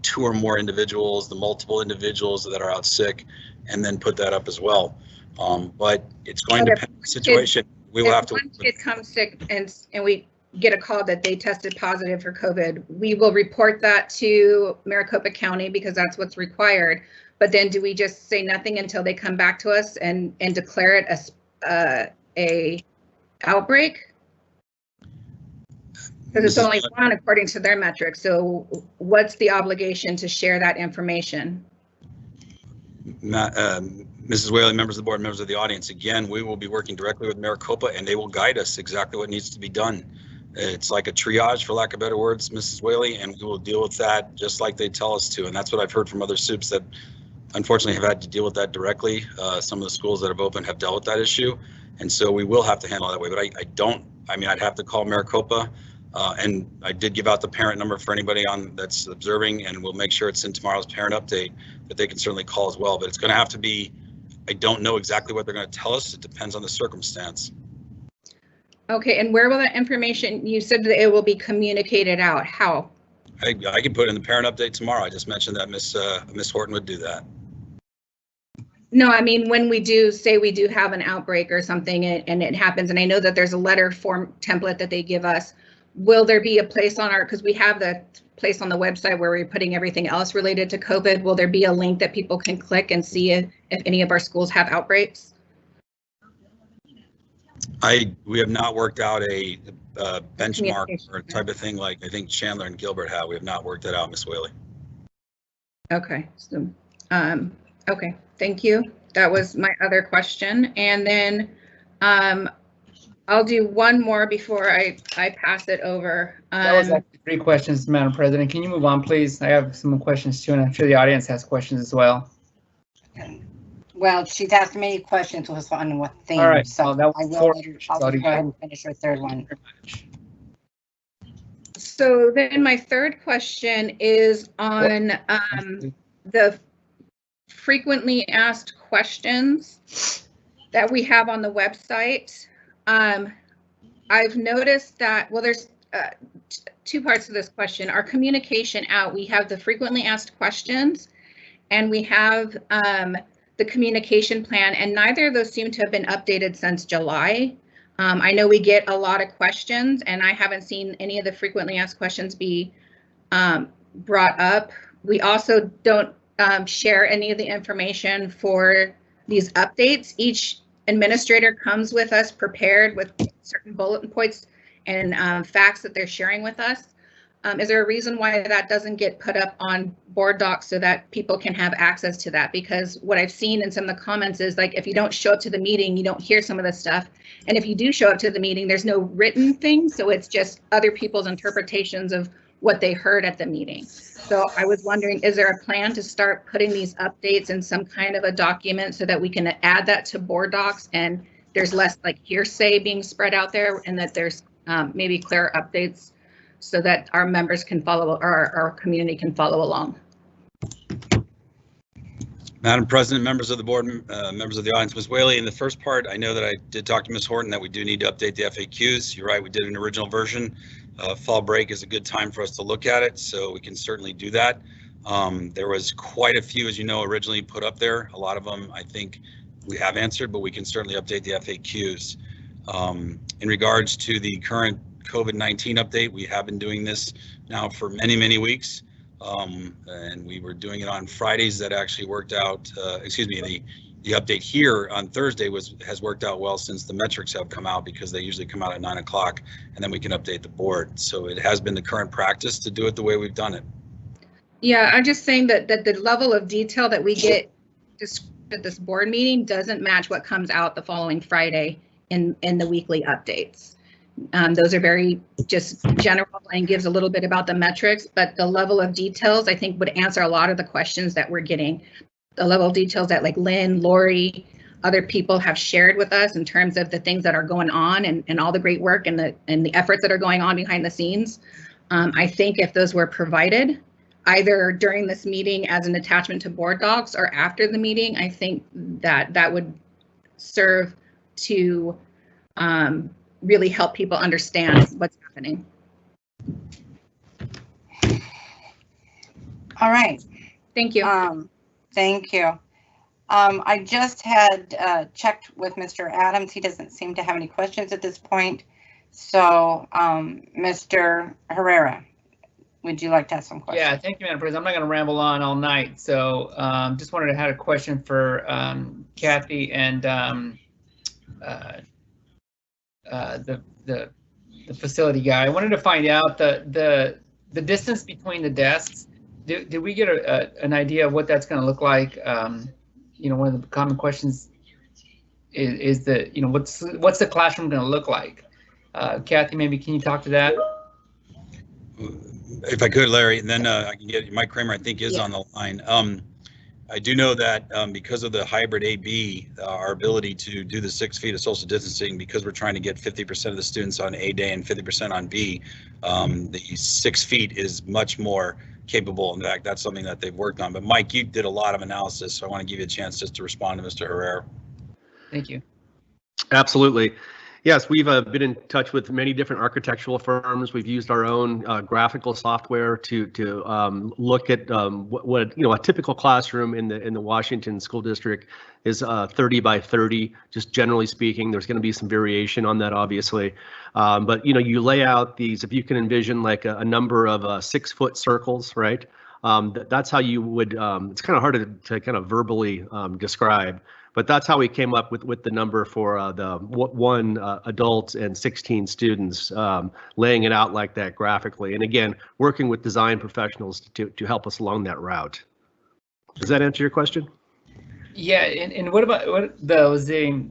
2 or more individuals, the multiple individuals that are out sick, and then put that up as well. But it's going to depend on the situation. We will have to. If one kid comes sick and we get a call that they tested positive for COVID, we will report that to Maricopa County because that's what's required. But then do we just say nothing until they come back to us and declare it as a outbreak? Because it's only one according to their metrics. So what's the obligation to share that information? Mrs. Whaley, members of the board, members of the audience, again, we will be working directly with Maricopa, and they will guide us exactly what needs to be done. It's like a triage, for lack of better words, Mrs. Whaley, and we will deal with that just like they tell us to. And that's what I've heard from other soups that unfortunately have had to deal with that directly. Some of the schools that have opened have dealt with that issue. And so we will have to handle it that way, but I'd have to call Maricopa, and I did give out the parent number for anybody that's observing, and we'll make sure it's in tomorrow's parent update that they can certainly call as well. But it's going to have to be, I don't know exactly what they're going to tell us. It depends on the circumstance. Okay, and where will that information, you said that it will be communicated out, how? I can put it in the parent update tomorrow. I just mentioned that Miss Horton would do that. No, I mean, when we do say we do have an outbreak or something and it happens, and I know that there's a letter form template that they give us, will there be a place on because we have the place on the website where we're putting everything else related to COVID, will there be a link that people can click and see if any of our schools have outbreaks? We have not worked out a benchmark or type of thing like I think Chandler and Gilbert have. We have not worked that out, Miss Whaley. Okay, so okay, thank you. That was my other question, and then I'll do one more before I pass it over. That was actually 3 questions, Madam President. Can you move on, please? I have some questions too, and I'm sure the audience has questions as well. Well, she's asked many questions on what theme, all right, so that I was will 4. I'll go ahead and finish her third one. So then my third question is on the frequently asked questions that we have on the website. I've noticed that, well, there's 2 parts to this question. Our communication out, we have the frequently asked questions and we have the communication plan, and neither of those seem to have been updated since July. I know we get a lot of questions and I haven't seen any of the frequently asked questions be brought up. We also don't share any of the information for these updates. Each administrator comes with us prepared with certain bullet points and facts that they're sharing with us. Is there a reason why that doesn't get put up on board docs so that people can have access to that? Because what I've seen in some of the comments is like, if you don't show up to the meeting, you don't hear some of the stuff. And if you do show up to the meeting, there's no written thing. So it's just other people's interpretations of what they heard at the meeting. So I was wondering, is there a plan to start putting these updates in some kind of a document so that we can add that to board docs and there's less like hearsay being spread out there, and that there's maybe clear updates so that our members can follow, or our community can follow along? Madam President, members of the board, members of the audience, Ms. Whaley, in the first part, I know that I did talk to Ms. Horton that we do need to update the FAQs. You're right, we did an original version. Fall break is a good time for us to look at it, so we can certainly do that. There was quite a few, as you know, originally put up there. A lot of them, I think, we have answered, but we can certainly update the FAQs. In regards to the current COVID-19 update, we have been doing this now for many, many weeks. And we were doing it on Fridays. That actually worked out, the update here on Thursday has worked out well since the metrics have come out, because they usually come out at 9 o'clock, and then we can update the board. So it has been the current practice to do it the way we've done it. Yeah, I'm just saying that the level of detail that we get at this board meeting doesn't match what comes out the following Friday in the weekly updates. Those are very just general and gives a little bit about the metrics, but the level of details I think would answer a lot of the questions that we're getting. The level of details that like Lynn, Lori, other people have shared with us in terms of the things that are going on and all the great work and the efforts that are going on behind the scenes. I think if those were provided either during this meeting as an attachment to board docs or after the meeting, I think that would serve to really help people understand what's happening. All right. Thank you. Thank you. I just had checked with Mr. Adams. He doesn't seem to have any questions at this point. So, Mr. Herrera, would you like to ask some questions? Yeah, thank you, Madam President. I'm not going to ramble on all night. So just wanted to have a question for Kathy and the facility guy. I wanted to find out the distance between the desks. Did we get an idea of what that's going to look like? You know, one of the common questions is that, you know, what's the classroom going to look like? Kathy, maybe can you talk to that? If I could, Larry, and then I can get Mike Kramer, I think, is on the line. I do know that because of the hybrid AB, our ability to do the 6 feet of social distancing, because we're trying to get 50% of the students on A day and 50% on B, the 6 feet is much more capable. In fact, that's something that they've worked on. But Mike, you did a lot of analysis, so I want to give you a chance just to respond to Mr. Herrera. Thank you. Absolutely. Yes, we've been in touch with many different architectural firms. We've used our own graphical software to look at what you know, a typical classroom in the Washington School District is 30 by 30. Just generally speaking, there's going to be some variation on that, obviously. But you know, you lay out these, if you can envision like a number of 6-foot circles, right? That's how you would. It's kind of hard to kind of verbally describe. But that's how we came up with the number for the one adult and 16 students, laying it out like that graphically. And again, working with design professionals to help us along that route. Does that answer your question? Yeah, and what about those what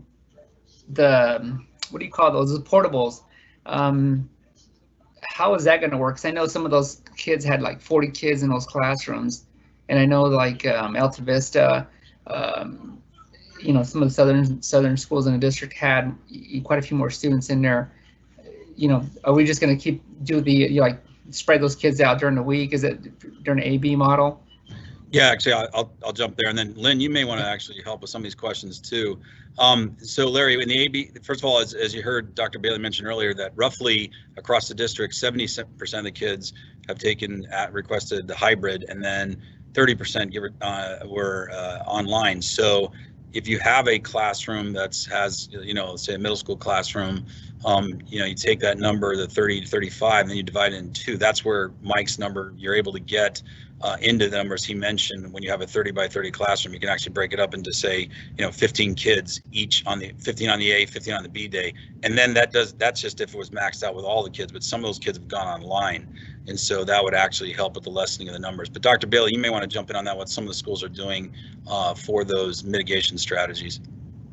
do you call those? The portables. How is that going to work? Because I know some of those kids had like 40 kids in those classrooms, and I know like Alta Vista. You know, some of the southern schools in the district had quite a few more students in there. You know, are we just going to like spread those kids out during the week? Is it during the AB model? Yeah, actually, I'll jump there, and then Lynn, you may want to actually help with some of these questions too. So Larry, in the AB, first of all, as you heard Dr. Bailey mention earlier, that roughly across the district, 70% of the kids have requested the hybrid, and then 30% were online. So if you have a classroom that has, you know, say a middle school classroom, you know, you take that number, the 30 to 35, and then you divide it in two. That's where Mike's number, you're able to get into the numbers he mentioned. When you have a 30 by 30 classroom, you can actually break it up into, say, you know, 15 kids each on the 15 on the A, 15 on the B day. And then that's just if it was maxed out with all the kids, but some of those kids have gone online. And so that would actually help with the lessening of the numbers. But Dr. Bailey, you may want to jump in on that, what some of the schools are doing for those mitigation strategies.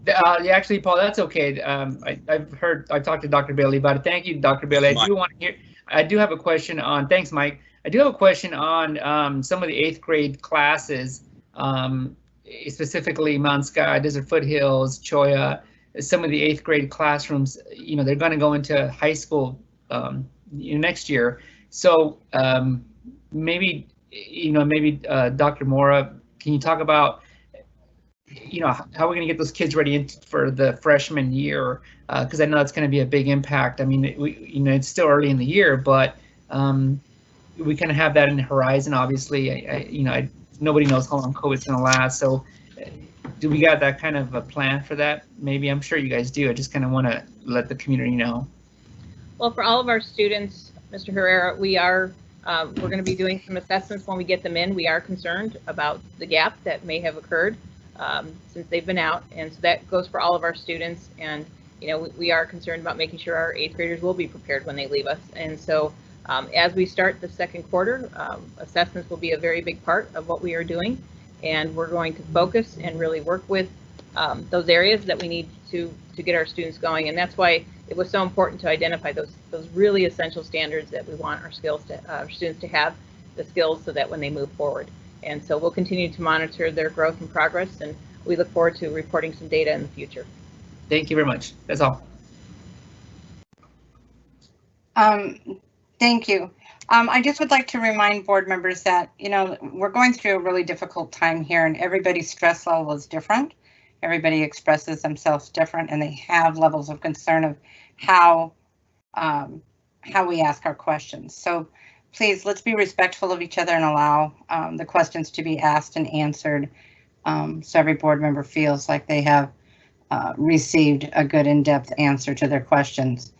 Yeah, actually, Paul, that's okay. I've talked to Dr. Bailey about it. Thank you, Dr. Bailey. I do have a question on, thanks, Mike. I do have a question on some of the 8th grade classes, specifically Mount Sky, Desert Foothills, Cholla, some of the 8th grade classrooms, you know, they're going to go into high school next year. So maybe Dr. Mora, can you talk about, you know, how we're going to get those kids ready for the freshman year? Because I know that's going to be a big impact. I mean, you know, it's still early in the year, but we kind of have that in the horizon. Obviously, you know, nobody knows how long COVID's going to last. So, do we got that kind of a plan for that? Maybe, I'm sure you guys do. I just kind of want to let the community know. Well, for all of our students, Mr. Herrera, we're going to be doing some assessments when we get them in. We are concerned about the gap that may have occurred since they've been out, and so that goes for all of our students. And we are concerned about making sure our 8th graders will be prepared when they leave us. And so as we start the second quarter, assessments will be a very big part of what we are doing, and we're going to focus and really work with those areas that we need to get our students going. And that's why it was so important to identify those really essential standards that we want our students to have the skills so that when they move forward. And so we'll continue to monitor their growth and progress, and we look forward to reporting some data in the future. Thank you very much. That's all. Thank you. I just would like to remind board members that, we're going through a really difficult time here, and everybody's stress level is different. Everybody expresses themselves different, and they have levels of concern of how we ask our questions. So please, let's be respectful of each other and allow the questions to be asked and answered, so every board member feels like they have received a good in-depth answer to their questions.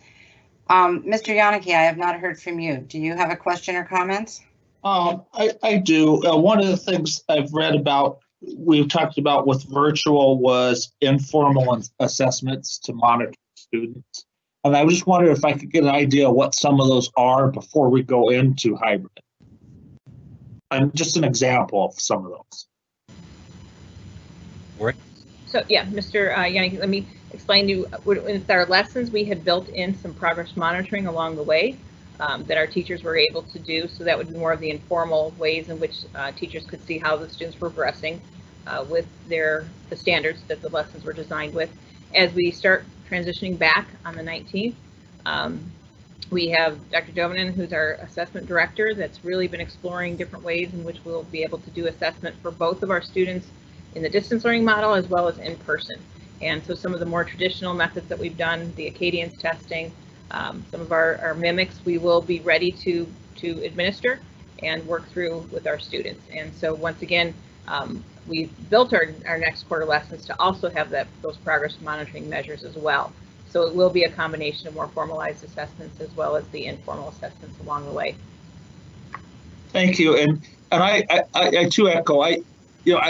Mr. Yannicki, I have not heard from you. Do you have a question or comments? I do. One of the things I've read about, we've talked about with virtual, was informal assessments to monitor students. And I just wondered if I could get an idea of what some of those are before we go into hybrid. And just an example of some of those. Right. So yeah, Mr. Yannicki, let me explain to you, with our lessons, we had built in some progress monitoring along the way that our teachers were able to do. So that would be more of the informal ways in which teachers could see how the students were progressing with the standards that the lessons were designed with. As we start transitioning back on the 19th, we have Dr. Jovanin, who's our assessment director, that's really been exploring different ways in which we'll be able to do assessment for both of our students in the distance learning model as well as in person. And so some of the more traditional methods that we've done, the Acadians testing, some of our mimics, we will be ready to administer and work through with our students. And so once again, we've built our next quarter lessons to also have those progress monitoring measures as well. So it will be a combination of more formalized assessments as well as the informal assessments along the way. Thank you. And I too echo, I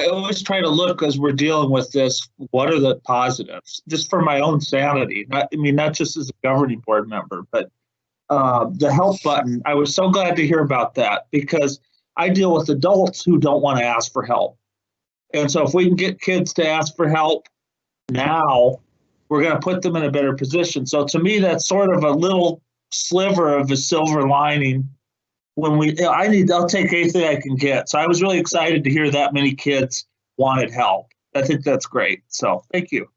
always try to look, as we're dealing with this, what are the positives, just for my own sanity. Not just as a governing board member, but the help button. I was so glad to hear about that, because I deal with adults who don't want to ask for help. And so if we can get kids to ask for help now, we're going to put them in a better position. So to me, that's sort of a little sliver of a silver lining. I'll take anything I can get. So I was really excited to hear that many kids wanted help. I think that's great. So thank you.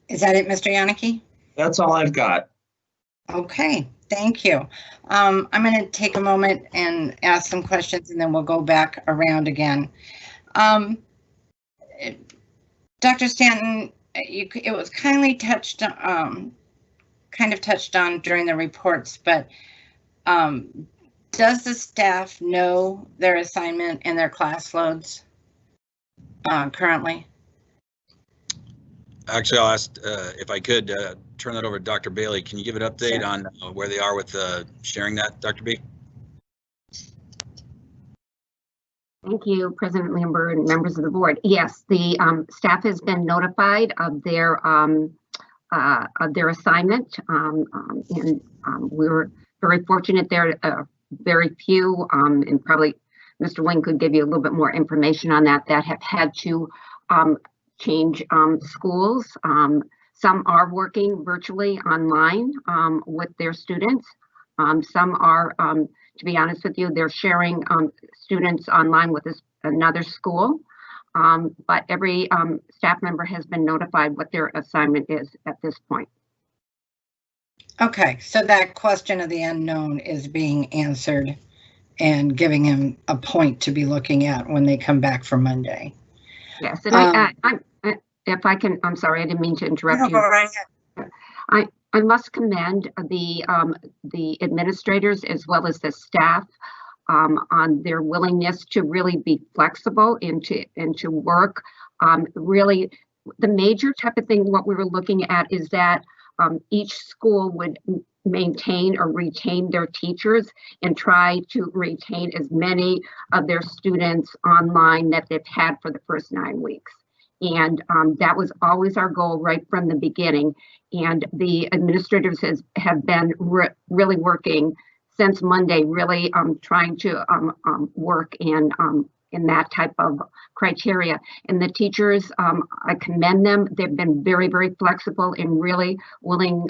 Is that it, Mr. Yannicki? That's all I've got. Okay, thank you. I'm going to take a moment and ask some questions, and then we'll go back around again. Dr. Stanton, it was kindly touched on during the reports, but does the staff know their assignment and their class loads currently? Actually, I'll ask if I could turn that over to Dr. Bailey. Can you give an update on where they are with sharing that, Dr. B? Thank you, President Lambert and members of the board. Yes, the staff has been notified of their assignment, and we're very fortunate. There are very few, and probably Mr. Wing could give you a little bit more information on that have had to change schools. Some are working virtually online with their students. Some are, to be honest with you, they're sharing students online with another school. But every staff member has been notified what their assignment is at this point. Okay, so that question of the unknown is being answered and giving him a point to be looking at when they come back for Monday. Yes, and if I can, I'm sorry, I didn't mean to interrupt you. Right. I must commend the administrators as well as the staff on their willingness to really be flexible and to work. Really, the major type of thing, what we were looking at is that each school would maintain or retain their teachers and try to retain as many of their students online that they've had for the first 9 weeks. And that was always our goal right from the beginning. And the administrators have been really working since Monday, really trying to work in that type of criteria. And the teachers, I commend them. They've been very, very flexible and really willing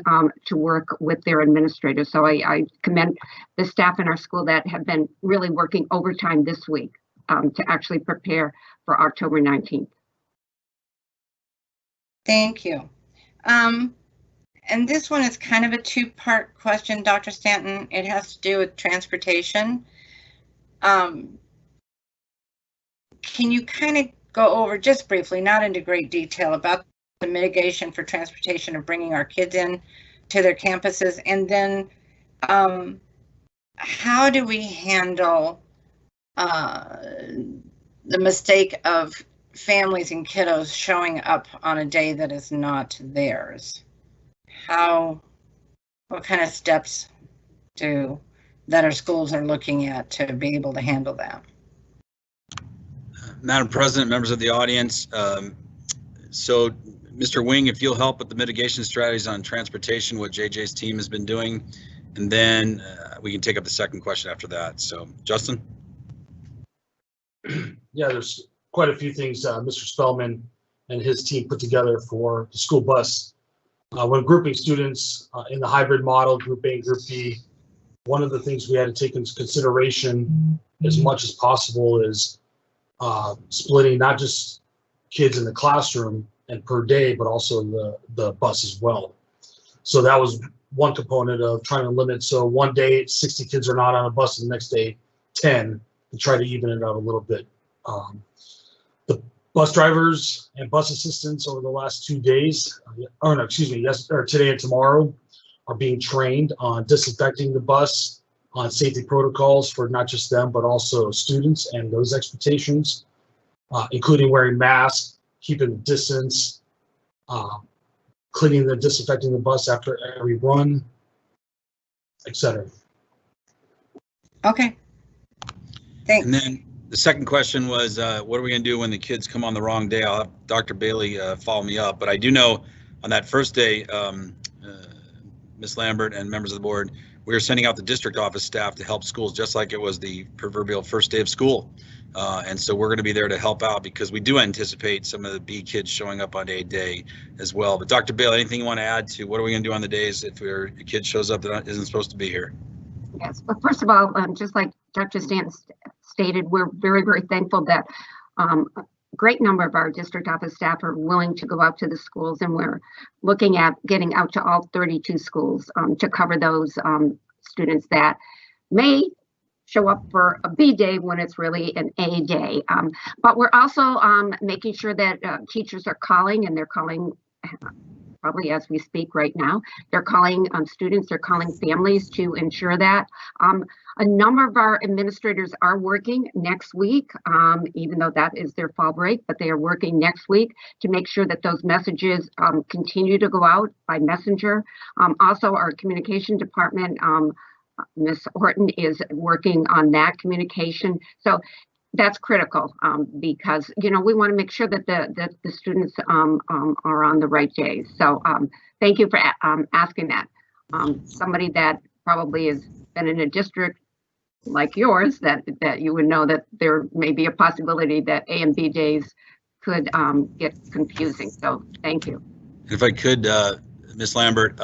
to work with their administrators. So I commend the staff in our school that have been really working overtime this week to actually prepare for October 19th. Thank you. And this one is kind of a two-part question, Dr. Stanton. It has to do with transportation. Can you kind of go over just briefly, not into great detail, about the mitigation for transportation of bringing our kids in to their campuses? And then how do we handle the mistake of families and kiddos showing up on a day that is not theirs? What kind of steps that our schools are looking at to be able to handle that? Madam President, members of the audience, so Mr. Wing, if you'll help with the mitigation strategies on transportation, what JJ's team has been doing, and then we can take up the second question after that. So, Justin? Yeah, there's quite a few things Mr. Spellman and his team put together for the school bus. When grouping students in the hybrid model, Group A and Group B, one of the things we had to take into consideration as much as possible is splitting not just kids in the classroom and per day, but also the bus as well. So that was one component of trying to limit. So one day 60 kids are not on a bus, and the next day 10, to try to even it out a little bit. The bus drivers and bus assistants over the last 2 days, today and tomorrow, are being trained on disinfecting the bus, on safety protocols for not just them, but also students and those expectations, including wearing masks, keeping the distance, disinfecting the bus after every run, etc. Okay. Thanks. And then the second question was, what are we going to do when the kids come on the wrong day? I'll have Dr. Bailey follow me up. But I do know on that first day, Ms. Lambert and members of the board, we were sending out the district office staff to help schools just like it was the proverbial first day of school. And so we're going to be there to help out because we do anticipate some of the B kids showing up on a day as well. But Dr. Bailey, anything you want to add to what are we going to do on the days if a kid shows up that isn't supposed to be here? Yes, well, first of all, just like Dr. Stanton stated, we're very, very thankful that a great number of our district office staff are willing to go out to the schools, and we're looking at getting out to all 32 schools to cover those students that may show up for a B day when it's really an A day. But we're also making sure that teachers are calling, and they're calling probably as we speak right now. They're calling students, they're calling families to ensure that. A number of our administrators are working next week, even though that is their fall break, but they are working next week to make sure that those messages continue to go out by messenger. Also, our communication department, Ms. Horton, is working on that communication. So that's critical because, we want to make sure that the students are on the right days. So thank you for asking that. Somebody that probably has been in a district like yours, that you would know that there may be a possibility that A and B days could get confusing. So thank you. If I could, Ms. Lambert,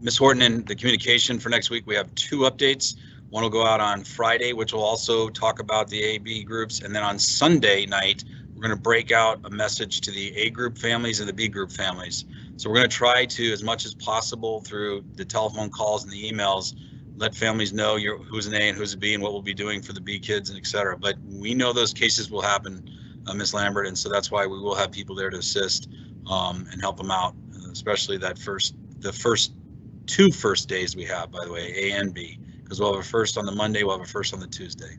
Ms. Horton, in the communication for next week, we have 2 updates. One will go out on Friday, which will also talk about the A-B groups. And then on Sunday night, we're going to break out a message to the A group families and the B group families. So we're going to try to, as much as possible through the telephone calls and the emails, let families know who's an A and who's a B and what we'll be doing for the B kids and et cetera. But we know those cases will happen, Ms. Lambert, and so that's why we will have people there to assist and help them out, especially the first 2 days we have, by the way, A and B, because we'll have a first on the Monday, we'll have a first on the Tuesday.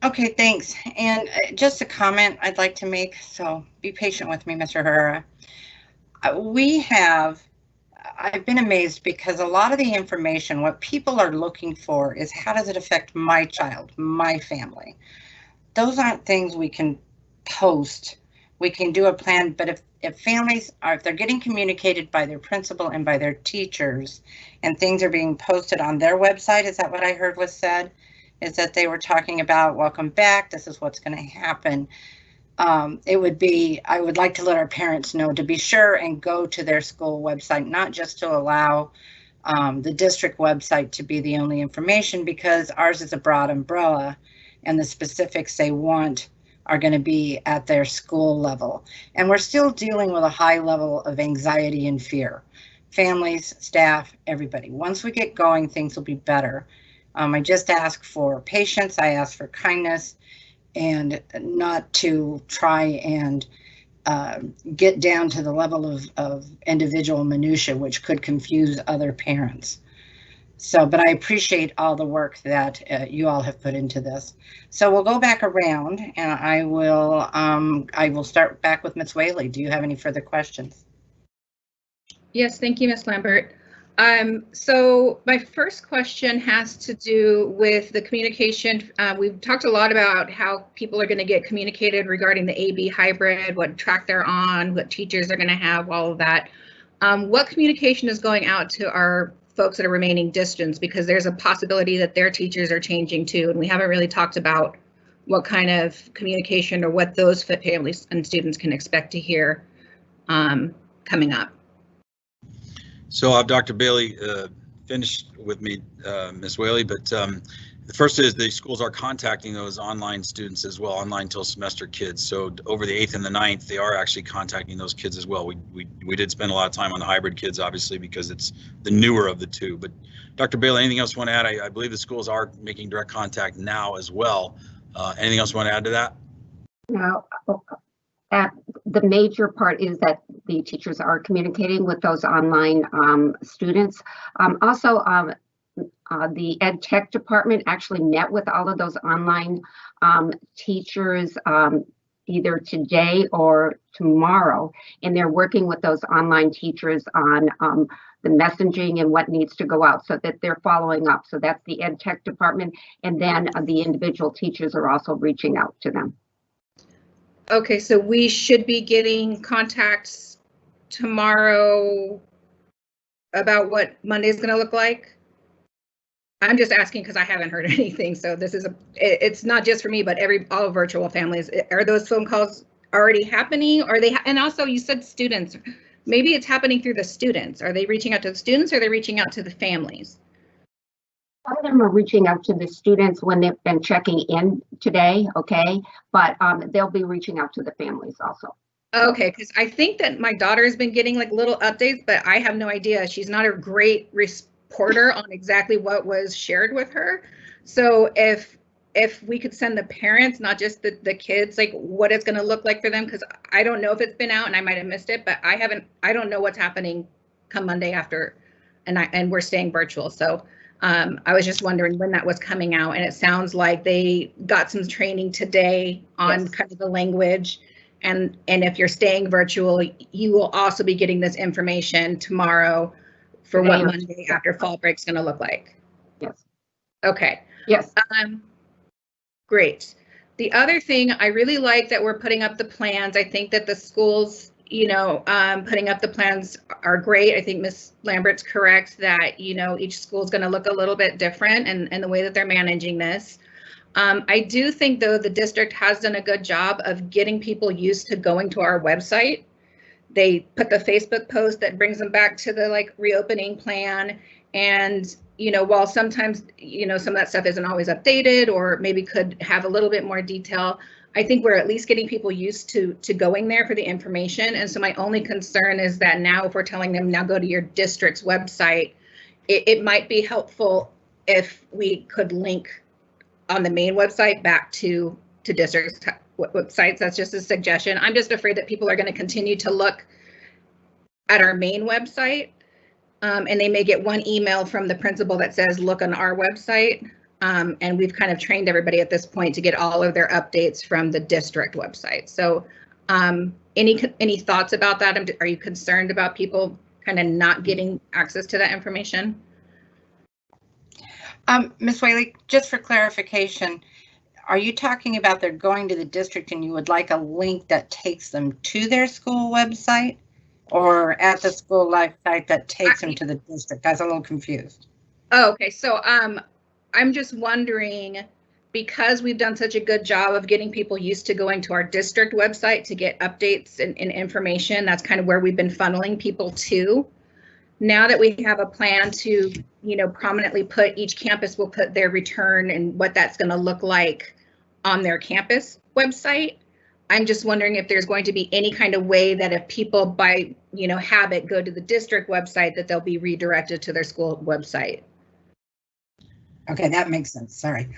Okay, thanks. And just a comment I'd like to make, so be patient with me, Mr. Herrera. I've been amazed because a lot of the information, what people are looking for is how does it affect my child, my family? Those aren't things we can post. We can do a plan, but if families are, if they're getting communicated by their principal and by their teachers and things are being posted on their website, is that what I heard was said? Is that they were talking about welcome back, this is what's going to happen. I would like to let our parents know to be sure and go to their school website, not just to allow the district website to be the only information, because ours is a broad umbrella and the specifics they want are going to be at their school level. And we're still dealing with a high level of anxiety and fear. Families, staff, everybody. Once we get going, things will be better. I just ask for patience, I ask for kindness, and not to try and get down to the level of individual minutia, which could confuse other parents. So, but I appreciate all the work that you all have put into this. So we'll go back around, and I will start back with Ms. Whaley. Do you have any further questions? Yes, thank you, Ms. Lambert. So my first question has to do with the communication. We've talked a lot about how people are going to get communicated regarding the AB hybrid, what track they're on, what teachers are going to have, all of that. What communication is going out to our folks that are remaining distance, because there's a possibility that their teachers are changing too, and we haven't really talked about what kind of communication or what those families and students can expect to hear coming up. So I'll have Dr. Bailey finish with me, Ms. Whaley, but the first is the schools are contacting those online students as well, online till semester kids. So over the 8th and the 9th, they are actually contacting those kids as well. We did spend a lot of time on the hybrid kids, obviously, because it's the newer of the two. But Dr. Bailey, anything else you want to add? I believe the schools are making direct contact now as well. Anything else you want to add to that? No. The major part is that the teachers are communicating with those online students. Also, the ed tech department actually met with all of those online teachers either today or tomorrow, and they're working with those online teachers on the messaging and what needs to go out so that they're following up. So that's the ed tech department, and then the individual teachers are also reaching out to them. Okay, so we should be getting contacts tomorrow about what Monday is going to look like. I'm just asking because I haven't heard anything. So this is it's not just for me, but all virtual families. Are those phone calls already happening? Are they? And also, you said students. Maybe it's happening through the students. Are they reaching out to the students, or are they reaching out to the families? Some of them are reaching out to the students when they've been checking in today, okay? But they'll be reaching out to the families also. Okay, because I think that my daughter has been getting like little updates, but I have no idea. She's not a great reporter on exactly what was shared with her. So if we could send the parents, not just the kids, like what it's going to look like for them, because I don't know if it's been out and I might have missed it, but I don't know what's happening come Monday after, and we're staying virtual. So I was just wondering when that was coming out, and it sounds like they got some training today on Yes. kind of the language, and if you're staying virtual, you will also be getting this information tomorrow for Today what or Monday after fall break is going to look like. Yes. Okay. Yes. Great. The other thing, I really like that we're putting up the plans. I think that the schools, putting up the plans are great. I think Ms. Lambert's correct that, each school is going to look a little bit different and the way that they're managing this. I do think, though, the district has done a good job of getting people used to going to our website. They put the Facebook post that brings them back to the reopening plan. And, while sometimes, some of that stuff isn't always updated or maybe could have a little bit more detail, I think we're at least getting people used to going there for the information. And so my only concern is that now if we're telling them now go to your district's website, it might be helpful if we could link on the main website back to districts websites. That's just a suggestion. I'm just afraid that people are going to continue to look at our main website and they may get one email from the principal that says, look on our website. And we've kind of trained everybody at this point to get all of their updates from the district website. So any thoughts about that? Are you concerned about people kind of not getting access to that information? Ms. Whaley, just for clarification, are you talking about they're going to the district and you would like a link that takes them to their school website, or at the school life site that takes them to the district? I was a little confused. Oh, okay. So I'm just wondering, because we've done such a good job of getting people used to going to our district website to get updates and information, that's kind of where we've been funneling people to. Now that we have a plan to, prominently put, each campus will put their return and what that's going to look like on their campus website. I'm just wondering if there's going to be any kind of way that if people by, habit go to the district website, that they'll be redirected to their school website. Okay, that makes sense. Sorry,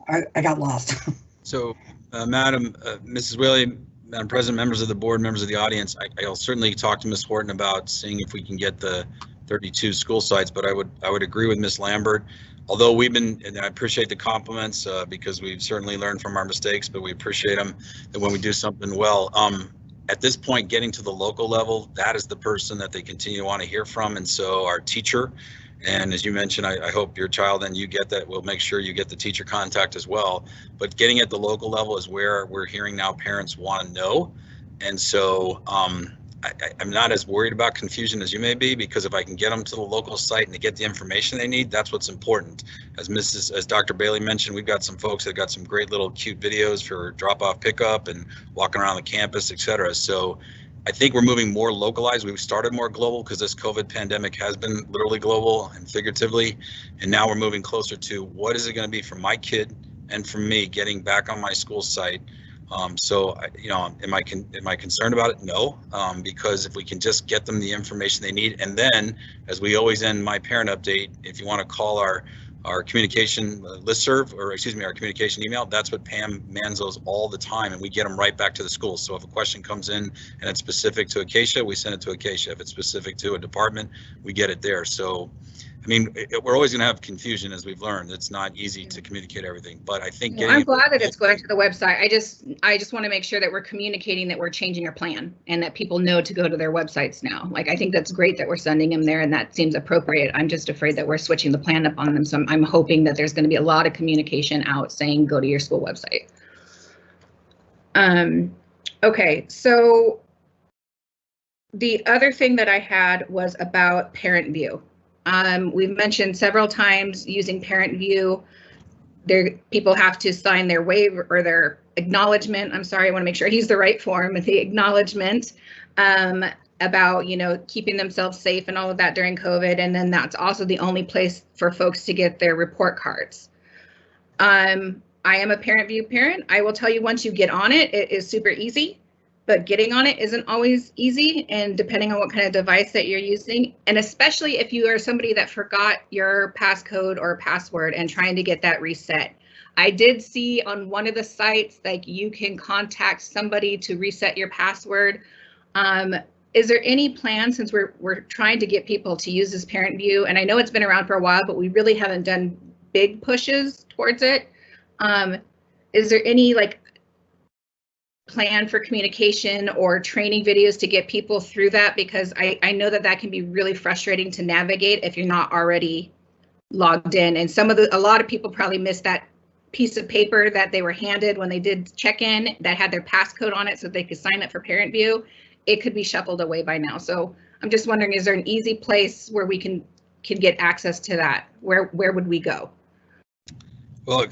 I got lost. So, Mrs. Whaley, Madam President, members of the board, members of the audience, I'll certainly talk to Ms. Horton about seeing if we can get the 32 school sites, but I would agree with Ms. Lambert. Although and I appreciate the compliments because we've certainly learned from our mistakes, but we appreciate them that when we do something well. At this point, getting to the local level, that is the person that they continue to want to hear from. And so our teacher, and as you mentioned, I hope your child and you get that. We'll make sure you get the teacher contact as well. But getting at the local level is where we're hearing now parents want to know. And so I'm not as worried about confusion as you may be, because if I can get them to the local site and to get the information they need, that's what's important. As Dr. Bailey mentioned, we've got some folks that got some great little cute videos for drop-off pickup and walking around the campus, et cetera. So I think we're moving more localized. We've started more global because this COVID pandemic has been literally global and figuratively. And now we're moving closer to what is it going to be for my kid and for me getting back on my school site. So, am I concerned about it? No, because if we can just get them the information they need, and then, as we always end my parent update, if you want to call our communication listserv, or excuse me, our communication email, that's what Pam mans those all the time, and we get them right back to the school. So if a question comes in and it's specific to Acacia, we send it to Acacia. If it's specific to a department, we get it there. So, we're always going to have confusion, as we've learned. It's not easy to communicate everything, but I think I'm glad that it's going to the website. I just want to make sure that we're communicating that we're changing our plan and that people know to go to their websites now. Like, I think that's great that we're sending them there, and that seems appropriate. I'm just afraid that we're switching the plan up on them. So I'm hoping that there's going to be a lot of communication out saying, go to your school website. Okay, so the other thing that I had was about Parent View. We've mentioned several times using Parent View. People have to sign their waiver or their acknowledgement. I'm sorry, I want to make sure I use the right form, the acknowledgement about, keeping themselves safe and all of that during COVID. And then that's also the only place for folks to get their report cards. I am a Parent View parent. I will tell you, once you get on it, it is super easy. But getting on it isn't always easy, and depending on what kind of device that you're using, and especially if you are somebody that forgot your passcode or password and trying to get that reset. I did see on one of the sites, like, you can contact somebody to reset your password. Is there any plan, since we're trying to get people to use this Parent View, and I know it's been around for a while, but we really haven't done big pushes towards it. Is there any plan for communication or training videos to get people through that? Because I know that can be really frustrating to navigate if you're not already logged in. And a lot of people probably missed that piece of paper that they were handed when they did check in that had their passcode on it so they could sign up for Parent View. It could be shuffled away by now. So I'm just wondering, is there an easy place where we can get access to that? Where would we go? Well,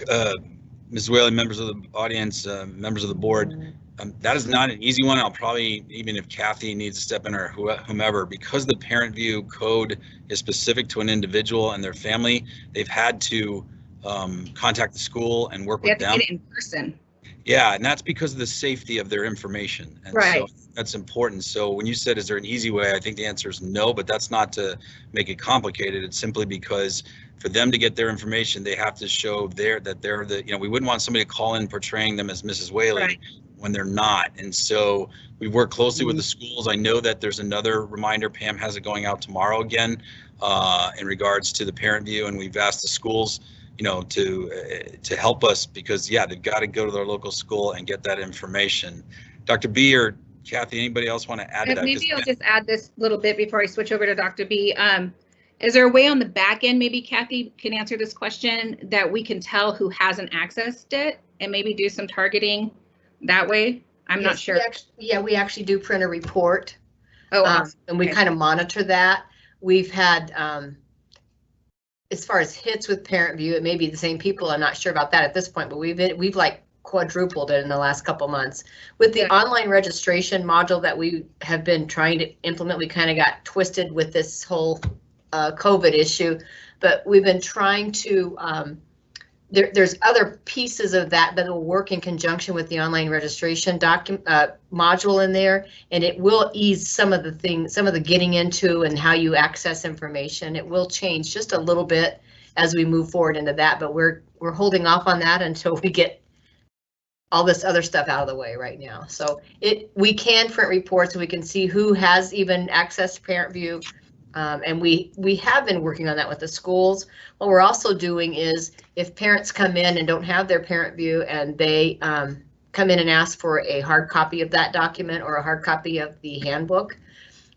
Ms. Whaley, members of the audience, members of the board, that is not an easy one. I'll probably, even if Kathy needs to step in or whomever, because the Parent View code is specific to an individual and their family, they've had to contact the school and work with them. Get it in person. Yeah, and that's because of the safety of their information. And right. So that's important. So when you said, is there an easy way? I think the answer is no, but that's not to make it complicated. It's simply because for them to get their information, they have to show that they're the, we wouldn't want somebody to call in portraying them as Mrs. Whaley. Right. when they're not. And so we work closely with the schools. I know that there's another reminder. Pam has it going out tomorrow again in regards to the parent view, and we've asked the schools, to help us, because they've got to go to their local school and get that information. Dr. B or Kathy, anybody else want to add to that? Maybe I'll just add this little bit before I switch over to Dr. B. Is there a way on the back end, maybe Kathy can answer this question, that we can tell who hasn't accessed it and maybe do some targeting that way? I'm not sure. We actually do print a report. Oh, awesome. And we kind of monitor that. We've had, as far as hits with Parent View, it may be the same people. I'm not sure about that at this point, but we've like quadrupled it in the last couple months. With the online registration module that we have been trying to implement, we kind of got twisted with this whole COVID issue, but we've been trying to, there's other pieces of that will work in conjunction with the online registration module in there, and it will ease some of the things, some of the getting into and how you access information. It will change just a little bit as we move forward into that, but we're holding off on that until we get all this other stuff out of the way right now. So we can print reports and we can see who has even accessed Parent View. And we have been working on that with the schools. What we're also doing is, if parents come in and don't have their Parent View and they come in and ask for a hard copy of that document or a hard copy of the handbook,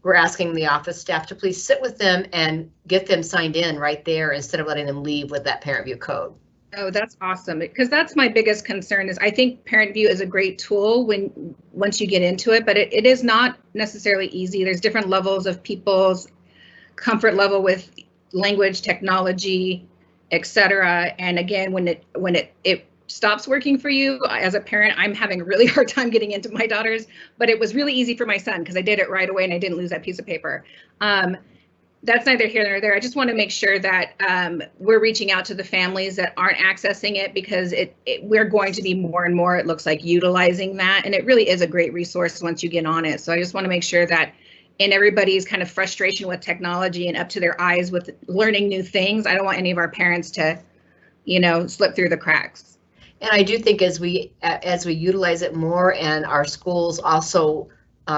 we're asking the office staff to please sit with them and get them signed in right there instead of letting them leave with that Parent View code. Oh, that's awesome, because that's my biggest concern. Is I think Parent View is a great tool once you get into it, but it is not necessarily easy. There's different levels of people's comfort level with language, technology, etc. And again, when it stops working for you as a parent, I'm having a really hard time getting into my daughter's, but it was really easy for my son because I did it right away and I didn't lose that piece of paper. That's neither here nor there. I just want to make sure that we're reaching out to the families that aren't accessing it, because we're going to be more and more, it looks like, utilizing that. And it really is a great resource once you get on it. So I just want to make sure that in everybody's kind of frustration with technology and up to their eyes with learning new things, I don't want any of our parents to, slip through the cracks. And I do think as we utilize it more and our schools also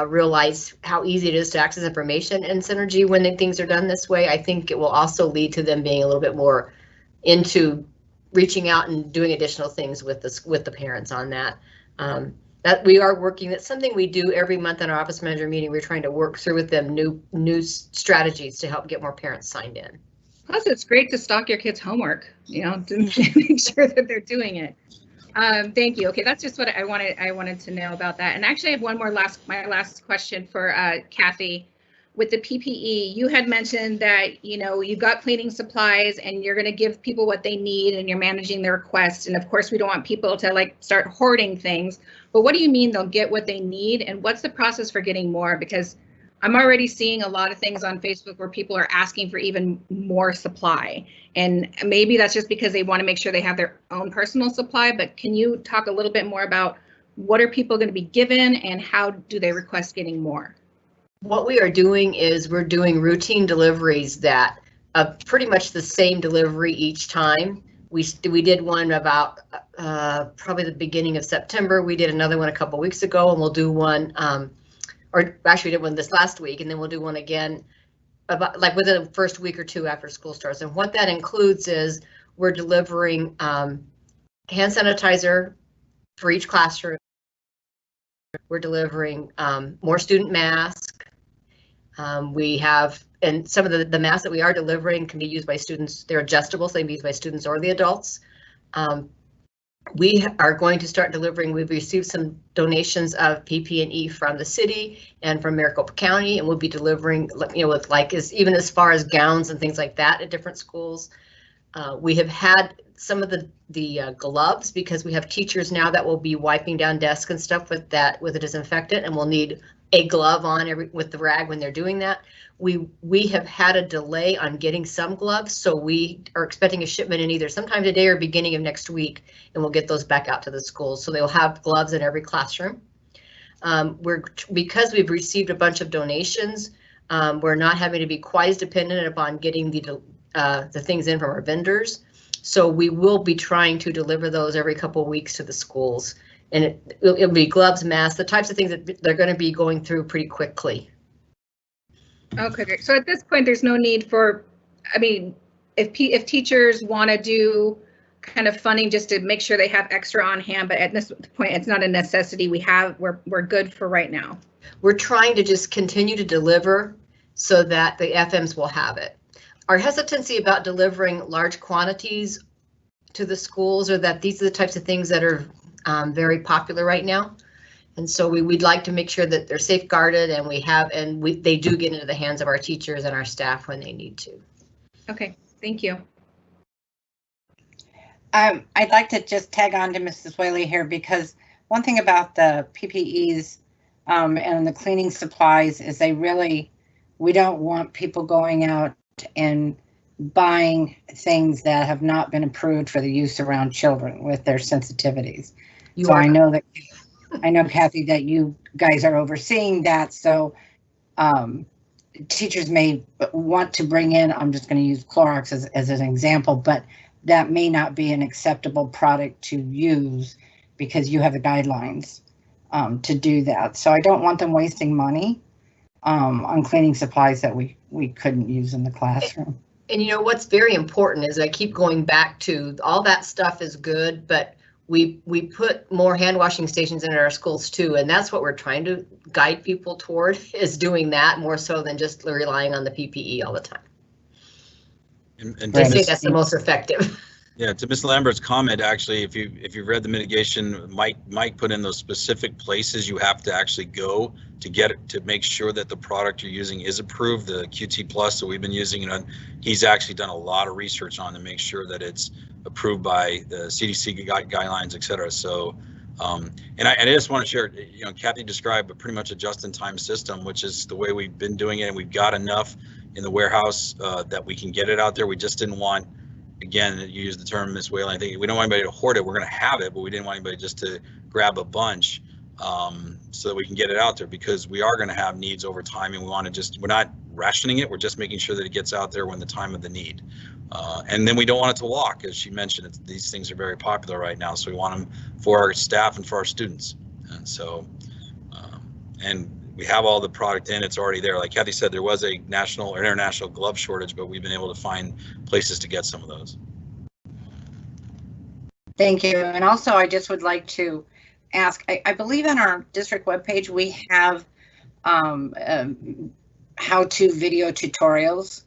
realize how easy it is to access information in Synergy when things are done this way, I think it will also lead to them being a little bit more into reaching out and doing additional things with the parents on that. That we are working, that's something we do every month in our office manager meeting. We're trying to work through with them new strategies to help get more parents signed in. Plus, it's great to stock your kids' homework, to make sure that they're doing it. Thank you. Okay, that's just what I wanted to know about that. And actually, I have one more my last question for Kathy. With the PPE, you had mentioned that you've got cleaning supplies and you're going to give people what they need and you're managing their requests. And of course, we don't want people to start hoarding things. But what do you mean they'll get what they need, and what's the process for getting more? Because I'm already seeing a lot of things on Facebook where people are asking for even more supply, and maybe that's just because they want to make sure they have their own personal supply. But can you talk a little bit more about what are people going to be given and how do they request getting more? What we are doing is we're doing routine deliveries that pretty much the same delivery each time. We did one about probably the beginning of September. We did another one a couple weeks ago, and we'll do one, or actually we did one this last week, and then we'll do one again about within the first week or two after school starts. And what that includes is we're delivering hand sanitizer for each classroom. We're delivering more student masks. We have, and some of the masks that we are delivering can be used by students. They're adjustable, so they can be used by students or the adults. We are going to start delivering. We've received some donations of PP&E from the city and from Maricopa County, and we'll be delivering, with even as far as gowns and things like that at different schools. We have had some of the gloves, because we have teachers now that will be wiping down desks and stuff with a disinfectant, and we'll need a glove on with the rag when they're doing that. We have had a delay on getting some gloves, so we are expecting a shipment in either sometime today or beginning of next week, and we'll get those back out to the schools. So they'll have gloves in every classroom. Because we've received a bunch of donations, we're not having to be quite as dependent upon getting the things in from our vendors. So we will be trying to deliver those every couple of weeks to the schools. And it'll be gloves, masks, the types of things that they're going to be going through pretty quickly. Okay, great. So at this point, there's no need for, I mean, if teachers want to do kind of funding just to make sure they have extra on hand, but at this point, it's not a necessity. We're good for right now. We're trying to just continue to deliver so that the FMs will have it. Our hesitancy about delivering large quantities to the schools are that these are the types of things that are very popular right now. And so we'd like to make sure that they're safeguarded and they do get into the hands of our teachers and our staff when they need to. Okay, thank you. I'd like to just tag on to Mrs. Whaley here, because one thing about the PPEs and the cleaning supplies is we don't want people going out and buying things that have not been approved for the use around children with their sensitivities. I know, Kathy, that you guys are overseeing that. So teachers may want to bring in, I'm just going to use Clorox as an example, but that may not be an acceptable product to use because you have the guidelines to do that. So I don't want them wasting money on cleaning supplies that we couldn't use in the classroom. And you know what's very important is I keep going back to all that stuff is good, but we put more hand washing stations in our schools too, and that's what we're trying to guide people toward, is doing that more so than just relying on the PPE all the time. And I say that's the most effective. Yeah, to Ms. Lambert's comment, actually, if you've read the mitigation, Mike put in those specific places you have to actually go to get it, to make sure that the product you're using is approved. The QT Plus that we've been using, and he's actually done a lot of research on to make sure that it's approved by the CDC guidelines, et cetera. So, and I just want to share, Kathy described pretty much a just-in-time system, which is the way we've been doing it, and we've got enough in the warehouse that we can get it out there. We just didn't want, again, you use the term, Ms. Whalen, I think we don't want anybody to hoard it. We're going to have it, but we didn't want anybody just to grab a bunch so that we can get it out there, because we are going to have needs over time, and we're not rationing it. We're just making sure that it gets out there when the time of the need. And then we don't want it to walk, as she mentioned. These things are very popular right now, so we want them for our staff and for our students. And so, and we have all the product in, it's already there. Like Kathy said, there was a national or international glove shortage, but we've been able to find places to get some of those. Thank you. And also, I just would like to ask, I believe on our district webpage, we have how-to video tutorials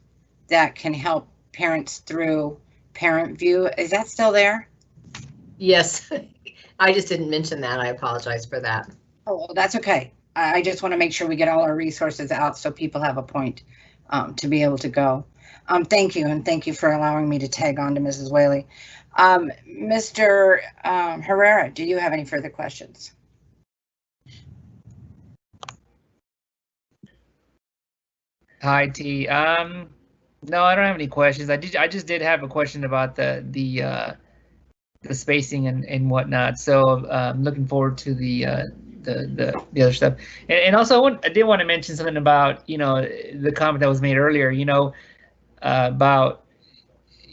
that can help parents through Parent View. Is that still there? Yes, I just didn't mention that. I apologize for that. Oh, well, that's okay. I just want to make sure we get all our resources out so people have a point to be able to go. Thank you, and thank you for allowing me to tag on to Mrs. Whaley. Mr. Herrera, do you have any further questions? Hi, T. No, I don't have any questions. I just did have a question about the spacing and whatnot. So I'm looking forward to the other stuff. And also I did want to mention something about, the comment that was made earlier, about,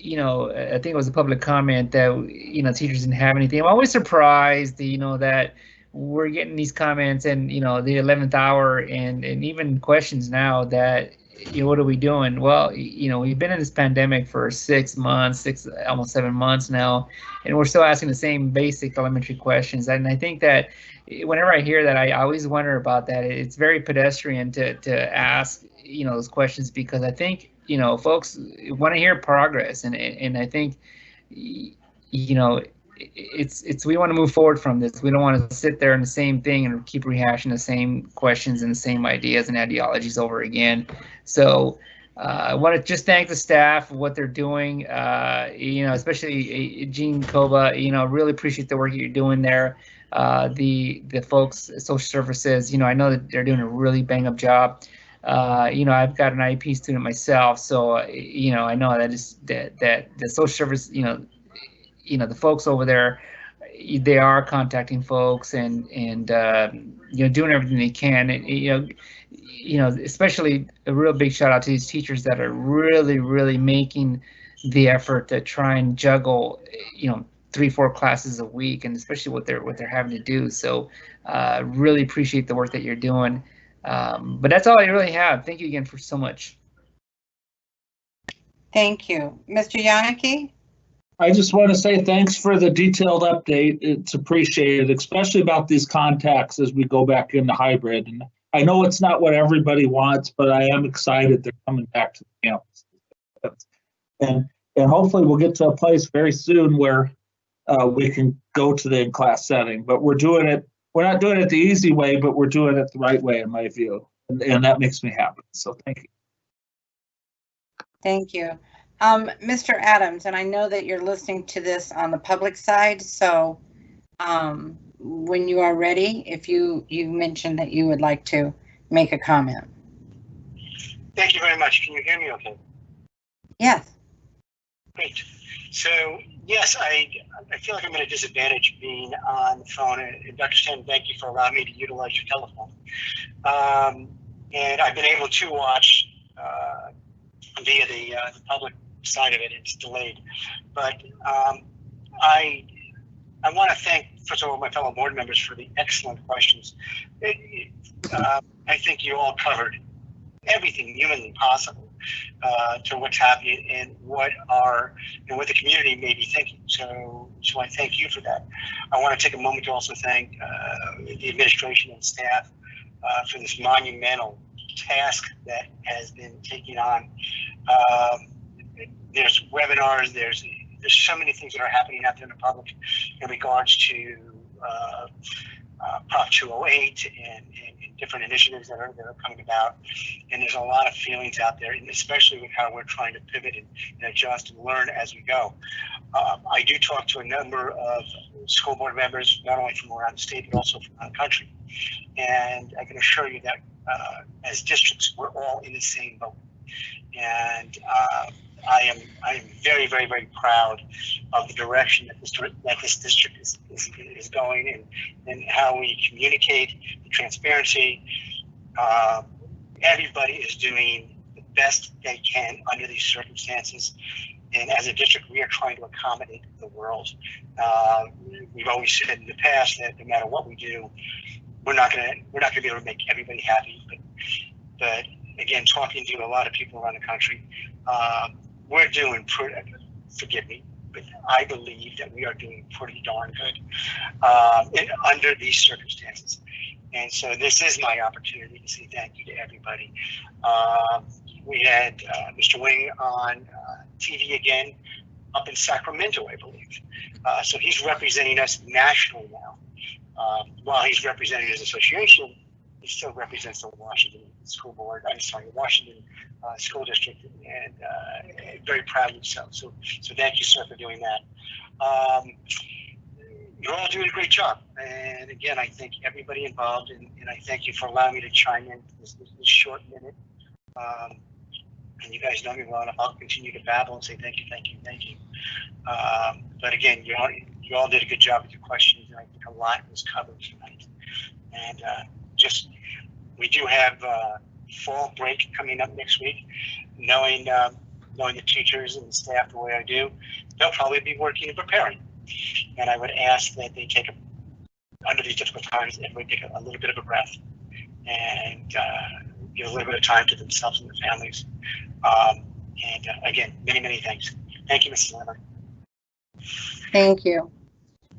I think it was a public comment that, teachers didn't have anything. I'm always surprised, that we're getting these comments and, the 11th hour and even questions now that, what are we doing? Well, we've been in this pandemic for 6 months, almost 7 months now, and we're still asking the same basic elementary questions. And I think that whenever I hear that, I always wonder about that. It's very pedestrian to ask, those questions, because I think, folks want to hear progress, and I think, it's we want to move forward from this. We don't want to sit there in the same thing and keep rehashing the same questions and the same ideas and ideologies over again. So I want to just thank the staff for what they're doing, especially Jean Koba, really appreciate the work you're doing there. The folks at social services, I know that they're doing a really bang up job. I've got an IEP student myself, so I know that the social service, the folks over there, they are contacting folks and doing everything they can. And, especially a real big shout out to these teachers that are really making the effort to try and juggle, 3-4 classes a week, and especially what they're having to do. So really appreciate the work that you're doing. But that's all I really have. Thank you again for so much. Thank you. Mr. Yannicki? I just want to say thanks for the detailed update. It's appreciated, especially about these contacts as we go back into hybrid. And I know it's not what everybody wants, but I am excited they're coming back to the campus. And hopefully we'll get to a place very soon where we can go to the in-class setting. But we're not doing it the easy way, but we're doing it the right way in my view. And that makes me happy. So thank you. Thank you. Mr. Adams, and I know that you're listening to this on the public side, so when you are ready, if you mentioned that you would like to make a comment. Thank you very much. Can you hear me okay? Yes. Great. So, yes, I feel like I'm at a disadvantage being on the phone. And Dr. Stan, thank you for allowing me to utilize your telephone. And I've been able to watch via the public side of it. It's delayed. But I want to thank, first of all, my fellow board members for the excellent questions. I think you all covered everything humanly possible to what's happening and what the community may be thinking. So I thank you for that. I want to take a moment to also thank the administration and staff for this monumental task that has been taken on. There's webinars, there's so many things that are happening out there in the public in regards to Prop 208 and different initiatives that are coming about. And there's a lot of feelings out there, and especially with how we're trying to pivot and adjust and learn as we go. I do talk to a number of school board members, not only from around the state, but also from around the country. And I can assure you that as districts, we're all in the same boat. And I am very, very, very proud of the direction that this district is going, and how we communicate, the transparency. Everybody is doing the best they can under these circumstances, and as a district, we are trying to accommodate the world. We've always said in the past that no matter what we do, we're not gonna be able to make everybody happy. But again, talking to a lot of people around the country, we're doing pretty, forgive me, but I believe that we are doing pretty darn good under these circumstances. And so this is my opportunity to say thank you to everybody. We had Mr. Wing on TV again up in Sacramento, I believe. So he's representing us nationally now. While he's representing his association, he still represents the Washington School Board. Washington School District, and very proudly so. So thank you, sir, for doing that. You're all doing a great job, and again, I thank everybody involved, and I thank you for allowing me to chime in this short minute. And you guys know me well enough. I'll continue to babble and say thank you. But again, you all did a good job with your questions, and I think a lot was covered tonight. And we do have fall break coming up next week. Knowing the teachers and the staff the way I do, they'll probably be working and preparing. And I would ask that they take, under these difficult times, everybody take a little bit of a breath and give a little bit of time to themselves and their families. And again, many, many thanks. Thank you, Mrs. Lambert. Thank you.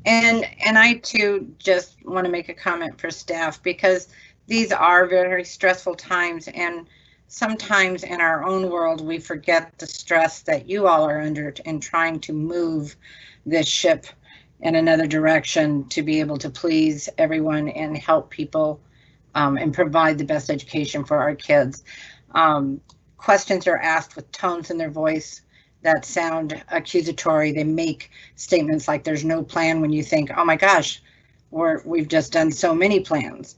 And I too just want to make a comment for staff, because these are very stressful times, and sometimes in our own world we forget the stress that you all are under in trying to move this ship in another direction to be able to please everyone and help people and provide the best education for our kids. Questions are asked with tones in their voice that sound accusatory. They make statements like there's no plan, when you think, oh my gosh, we've just done so many plans.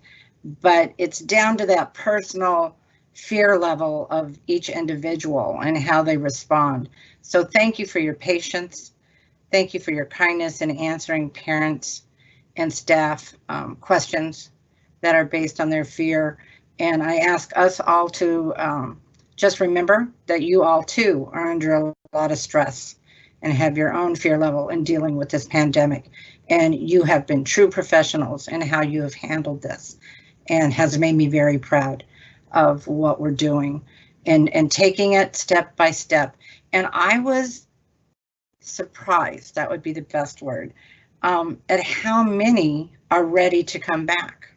But it's down to that personal fear level of each individual and how they respond. So thank you for your patience. Thank you for your kindness in answering parents and staff questions that are based on their fear. And I ask us all to just remember that you all too are under a lot of stress, and have your own fear level in dealing with this pandemic. And you have been true professionals in how you have handled this, and has made me very proud of what we're doing and taking it step by step. And I was surprised, that would be the best word, at how many are ready to come back.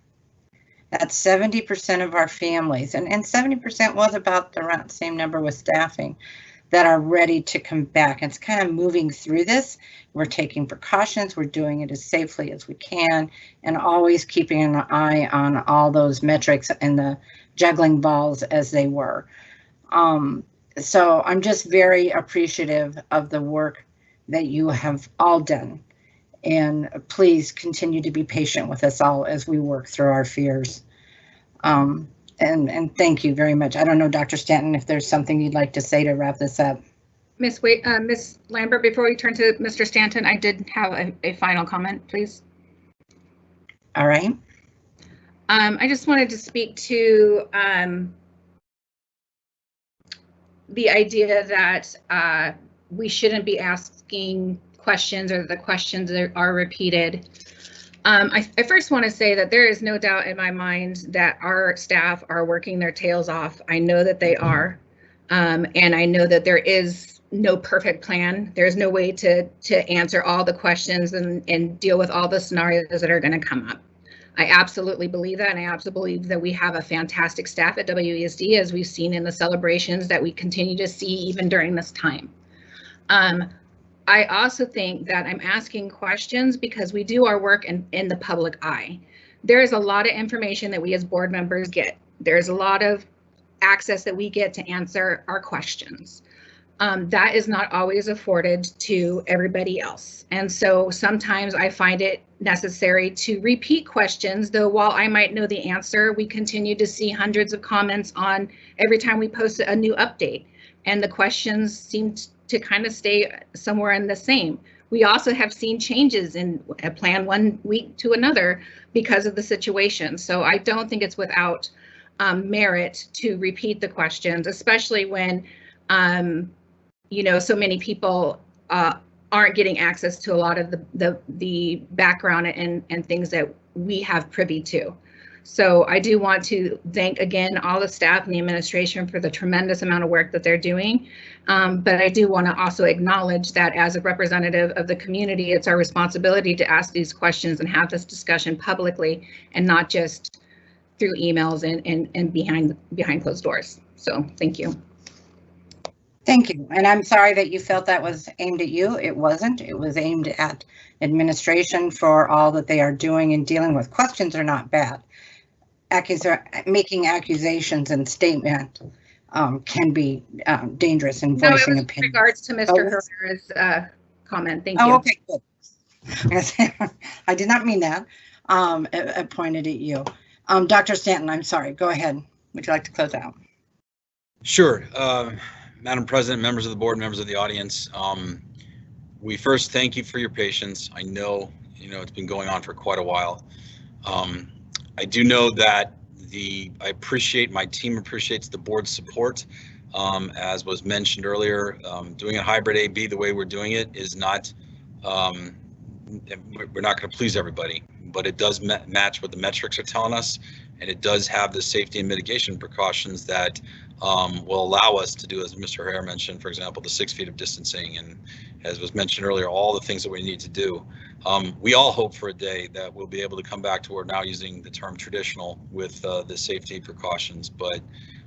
That's 70% of our families, and 70% was about the same number with staffing, that are ready to come back. It's kind of moving through this. We're taking precautions, we're doing it as safely as we can, and always keeping an eye on all those metrics and the juggling balls as they were. So I'm just very appreciative of the work that you have all done. And please continue to be patient with us all as we work through our fears. And thank you very much. I don't know, Dr. Stanton, if there's something you'd like to say to wrap this up. Miss Lambert, before we turn to Mr. Stanton, I did have a final comment, please. All right. I just wanted to speak to the idea that we shouldn't be asking questions, or the questions are repeated. I first want to say that there is no doubt in my mind that our staff are working their tails off. I know that they are, and I know that there is no perfect plan. There's no way to answer all the questions and deal with all the scenarios that are going to come up. I absolutely believe that, and I absolutely believe that we have a fantastic staff at WESD, as we've seen in the celebrations that we continue to see even during this time. I also think that I'm asking questions because we do our work in the public eye. There is a lot of information that we as board members get. There's a lot of access that we get to answer our questions. That is not always afforded to everybody else. And so sometimes I find it necessary to repeat questions, though while I might know the answer, we continue to see hundreds of comments on every time we post a new update. And the questions seem to kind of stay somewhere in the same. We also have seen changes in a plan 1 week to another because of the situation. So I don't think it's without merit to repeat the questions, especially when you know, so many people aren't getting access to a lot of the background and things that we have privy to. So I do want to thank again all the staff and the administration for the tremendous amount of work that they're doing. But I do want to also acknowledge that as a representative of the community, it's our responsibility to ask these questions and have this discussion publicly, and not just through emails and behind closed doors. So thank you. Thank you. And I'm sorry that you felt that was aimed at you. It wasn't. It was aimed at administration for all that they are doing and dealing with. Questions are not bad. Making accusations and statement can be dangerous in voicing opinion. In regards to Mr. Herrera's comment. Thank you. Oh, okay, good. I did not mean that. I pointed at you. Dr. Stanton, I'm sorry. Go ahead. Would you like to close out? Sure. Madam President, members of the board, members of the audience, we first thank you for your patience. I know, it's been going on for quite a while. I do know that I appreciate, my team appreciates the board's support. As was mentioned earlier, doing a hybrid A/B the way we're doing it is not, we're not going to please everybody, but it does match what the metrics are telling us, and it does have the safety and mitigation precautions that will allow us to do, as Mr. Herrera mentioned, for example, the 6 feet of distancing, and as was mentioned earlier, all the things that we need to do. We all hope for a day that we'll be able to come back to, we're now using the term traditional with the safety precautions, but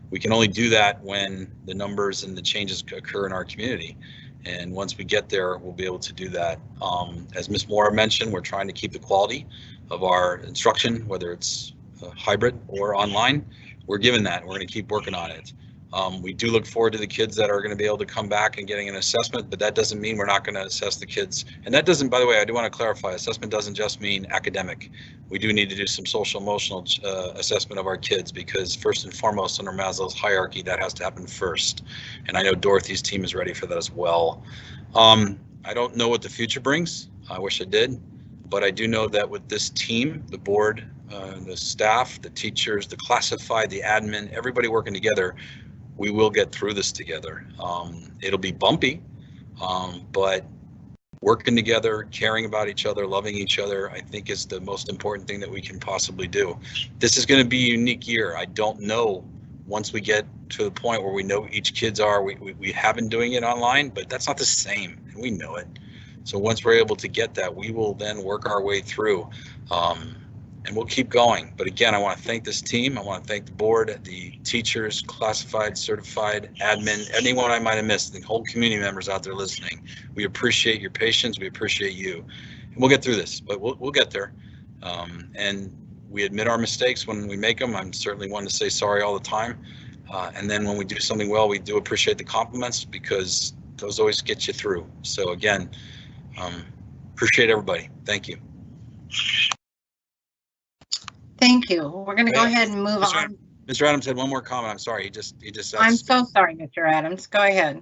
we can only do that when the numbers and the changes occur in our community. And once we get there, we'll be able to do that. As Ms. Moore mentioned, we're trying to keep the quality of our instruction, whether it's hybrid or online. We're given that. We're going to keep working on it. We do look forward to the kids that are going to be able to come back and getting an assessment, but that doesn't mean we're not going to assess the kids. And that doesn't, by the way, I do want to clarify, assessment doesn't just mean academic. We do need to do some social emotional assessment of our kids, because first and foremost under Maslow's hierarchy, that has to happen first. And I know Dorothy's team is ready for that as well. I don't know what the future brings. I wish I did, but I do know that with this team, the board, the staff, the teachers, the classified, the admin, everybody working together, we will get through this together. It'll be bumpy. But working together, caring about each other, loving each other, I think is the most important thing that we can possibly do. This is going to be a unique year. I don't know once we get to the point where we know each kids are, we have been doing it online, but that's not the same, and we know it. So once we're able to get that, we will then work our way through, and we'll keep going. But again, I want to thank this team. I want to thank the board, the teachers, classified, certified, admin, anyone I might have missed, the whole community members out there listening. We appreciate your patience. We appreciate you. And we'll get through this, but we'll get there. And we admit our mistakes when we make them. I'm certainly one to say sorry all the time. And then when we do something well, we do appreciate the compliments, because those always get you through. So again, appreciate everybody. Thank you. Thank you. We're going to go ahead and move on. Mr. Adams had one more comment. I'm sorry. He just. I'm so sorry, Mr. Adams. Go ahead.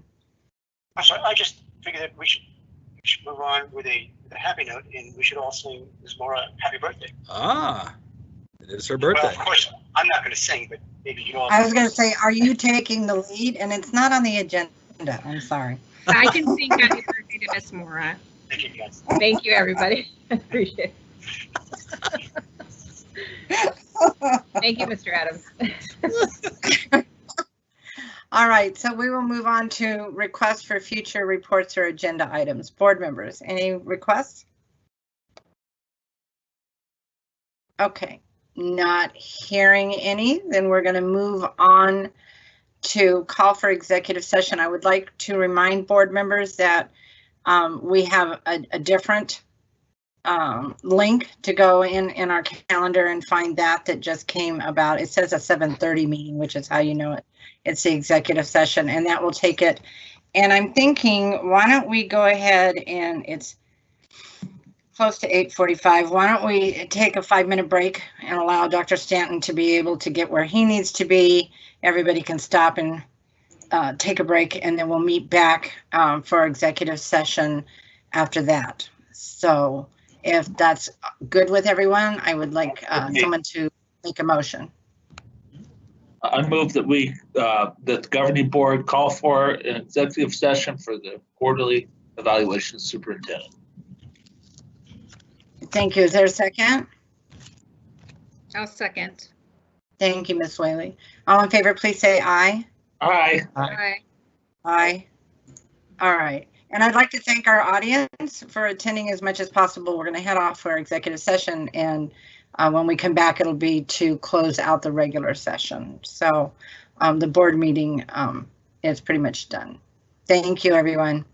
I'm sorry. I just figured that we should move on with a happy note, and we should all sing Ms. Mora happy birthday. Ah, it is her birthday. Well, of course, I'm not going to sing, but maybe you all. I was going to say, are you taking the lead? And it's not on the agenda. I'm sorry. I can sing happy birthday to Miss Mora. Thank you, guys. Thank you, everybody. Appreciate it. Thank you, Mr. Adams. All right, so we will move on to requests for future reports or agenda items. Board members, any requests? Okay, not hearing any, then we're going to move on to call for executive session. I would like to remind board members that we have a different link to go in our calendar and find that just came about. It says a 7:30 meeting, which is how you know it. It's the executive session, and that will take it. And I'm thinking, why don't we go ahead, and it's close to 8:45. Why don't we take a 5-minute break and allow Dr. Stanton to be able to get where he needs to be. Everybody can stop and take a break, and then we'll meet back for executive session after that. So if that's good with everyone, I would like someone to make a motion. I move that that the governing board call for an executive session for the quarterly evaluation superintendent. Thank you. Is there a second? I'll second. Thank you, Ms. Whaley. All in favor, please say aye. Aye. Aye. Aye. All right. And I'd like to thank our audience for attending as much as possible. We're going to head off for executive session, and when we come back, it'll be to close out the regular session. So the board meeting is pretty much done. Thank you, everyone.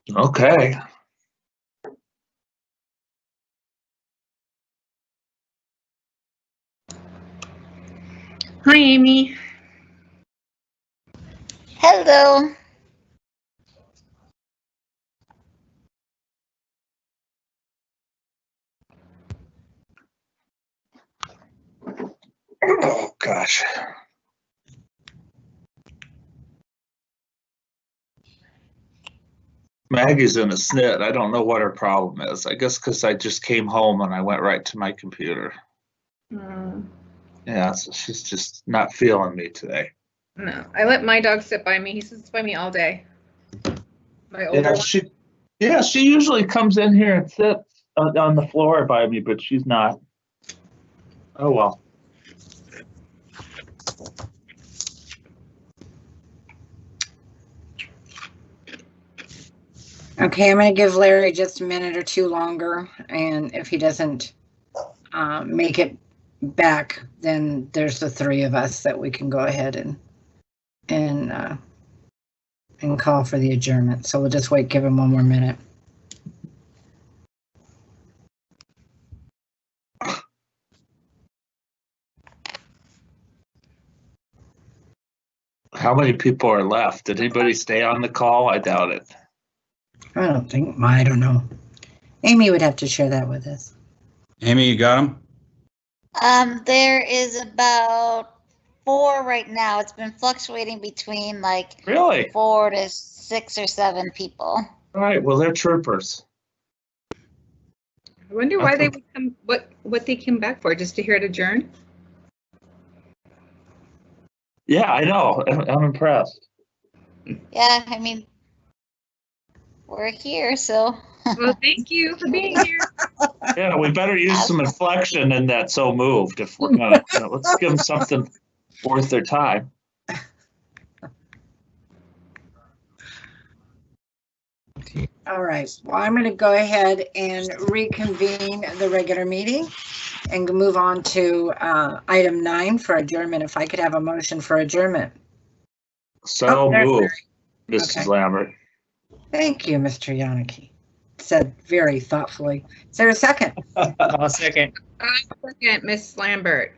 Okay. Hi, Amy. Hello. Oh, gosh. Maggie's in a snit. I don't know what her problem is. I guess because I just came home and I went right to my computer. Yeah, so she's just not feeling me today. No, I let my dog sit by me. He sits by me all day. My older one. She usually comes in here and sits on the floor by me, but she's not. Oh well. Okay, I'm going to give Larry just a minute or two longer, and if he doesn't make it back, then there's the three of us that we can go ahead and call for the adjournment. So we'll just wait, give him one more minute. How many people are left? Did anybody stay on the call? I doubt it. I don't know. Amy would have to share that with us. Amy, you got him? There is about 4 right now. It's been fluctuating between like Really? 4 to 6 or 7 people. All right. Well, they're troopers. I wonder why they would come. What they came back for? Just to hear it adjourn? Yeah, I know. I'm impressed. Yeah, I mean, we're here, so. Well, thank you for being here. Yeah, we better use some inflection in that "so moved" if we're gonna. Let's give them something worth their time. All right. Well, I'm going to go ahead and reconvene the regular meeting and move on to item 9 for adjournment. If I could have a motion for adjournment. So moved, Mrs. Lambert. Thank you, Mr. Yannicki. Said very thoughtfully. Is there a second? I'll second. Second, Miss Lambert.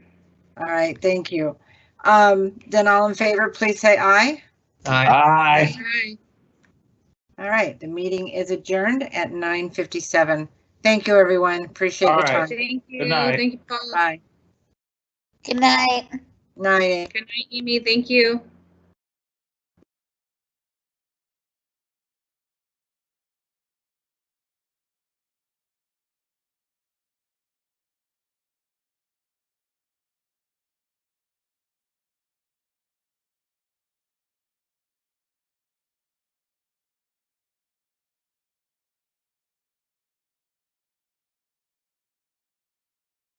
All right. Thank you. Then all in favor, please say aye. Aye. Aye. Hi. All right. The meeting is adjourned at 9:57. Thank you, everyone. Appreciate All the right. time. Thank you. Good night. Thank you, Paul. Bye. Good night. Night. Good night, Amy. Thank you.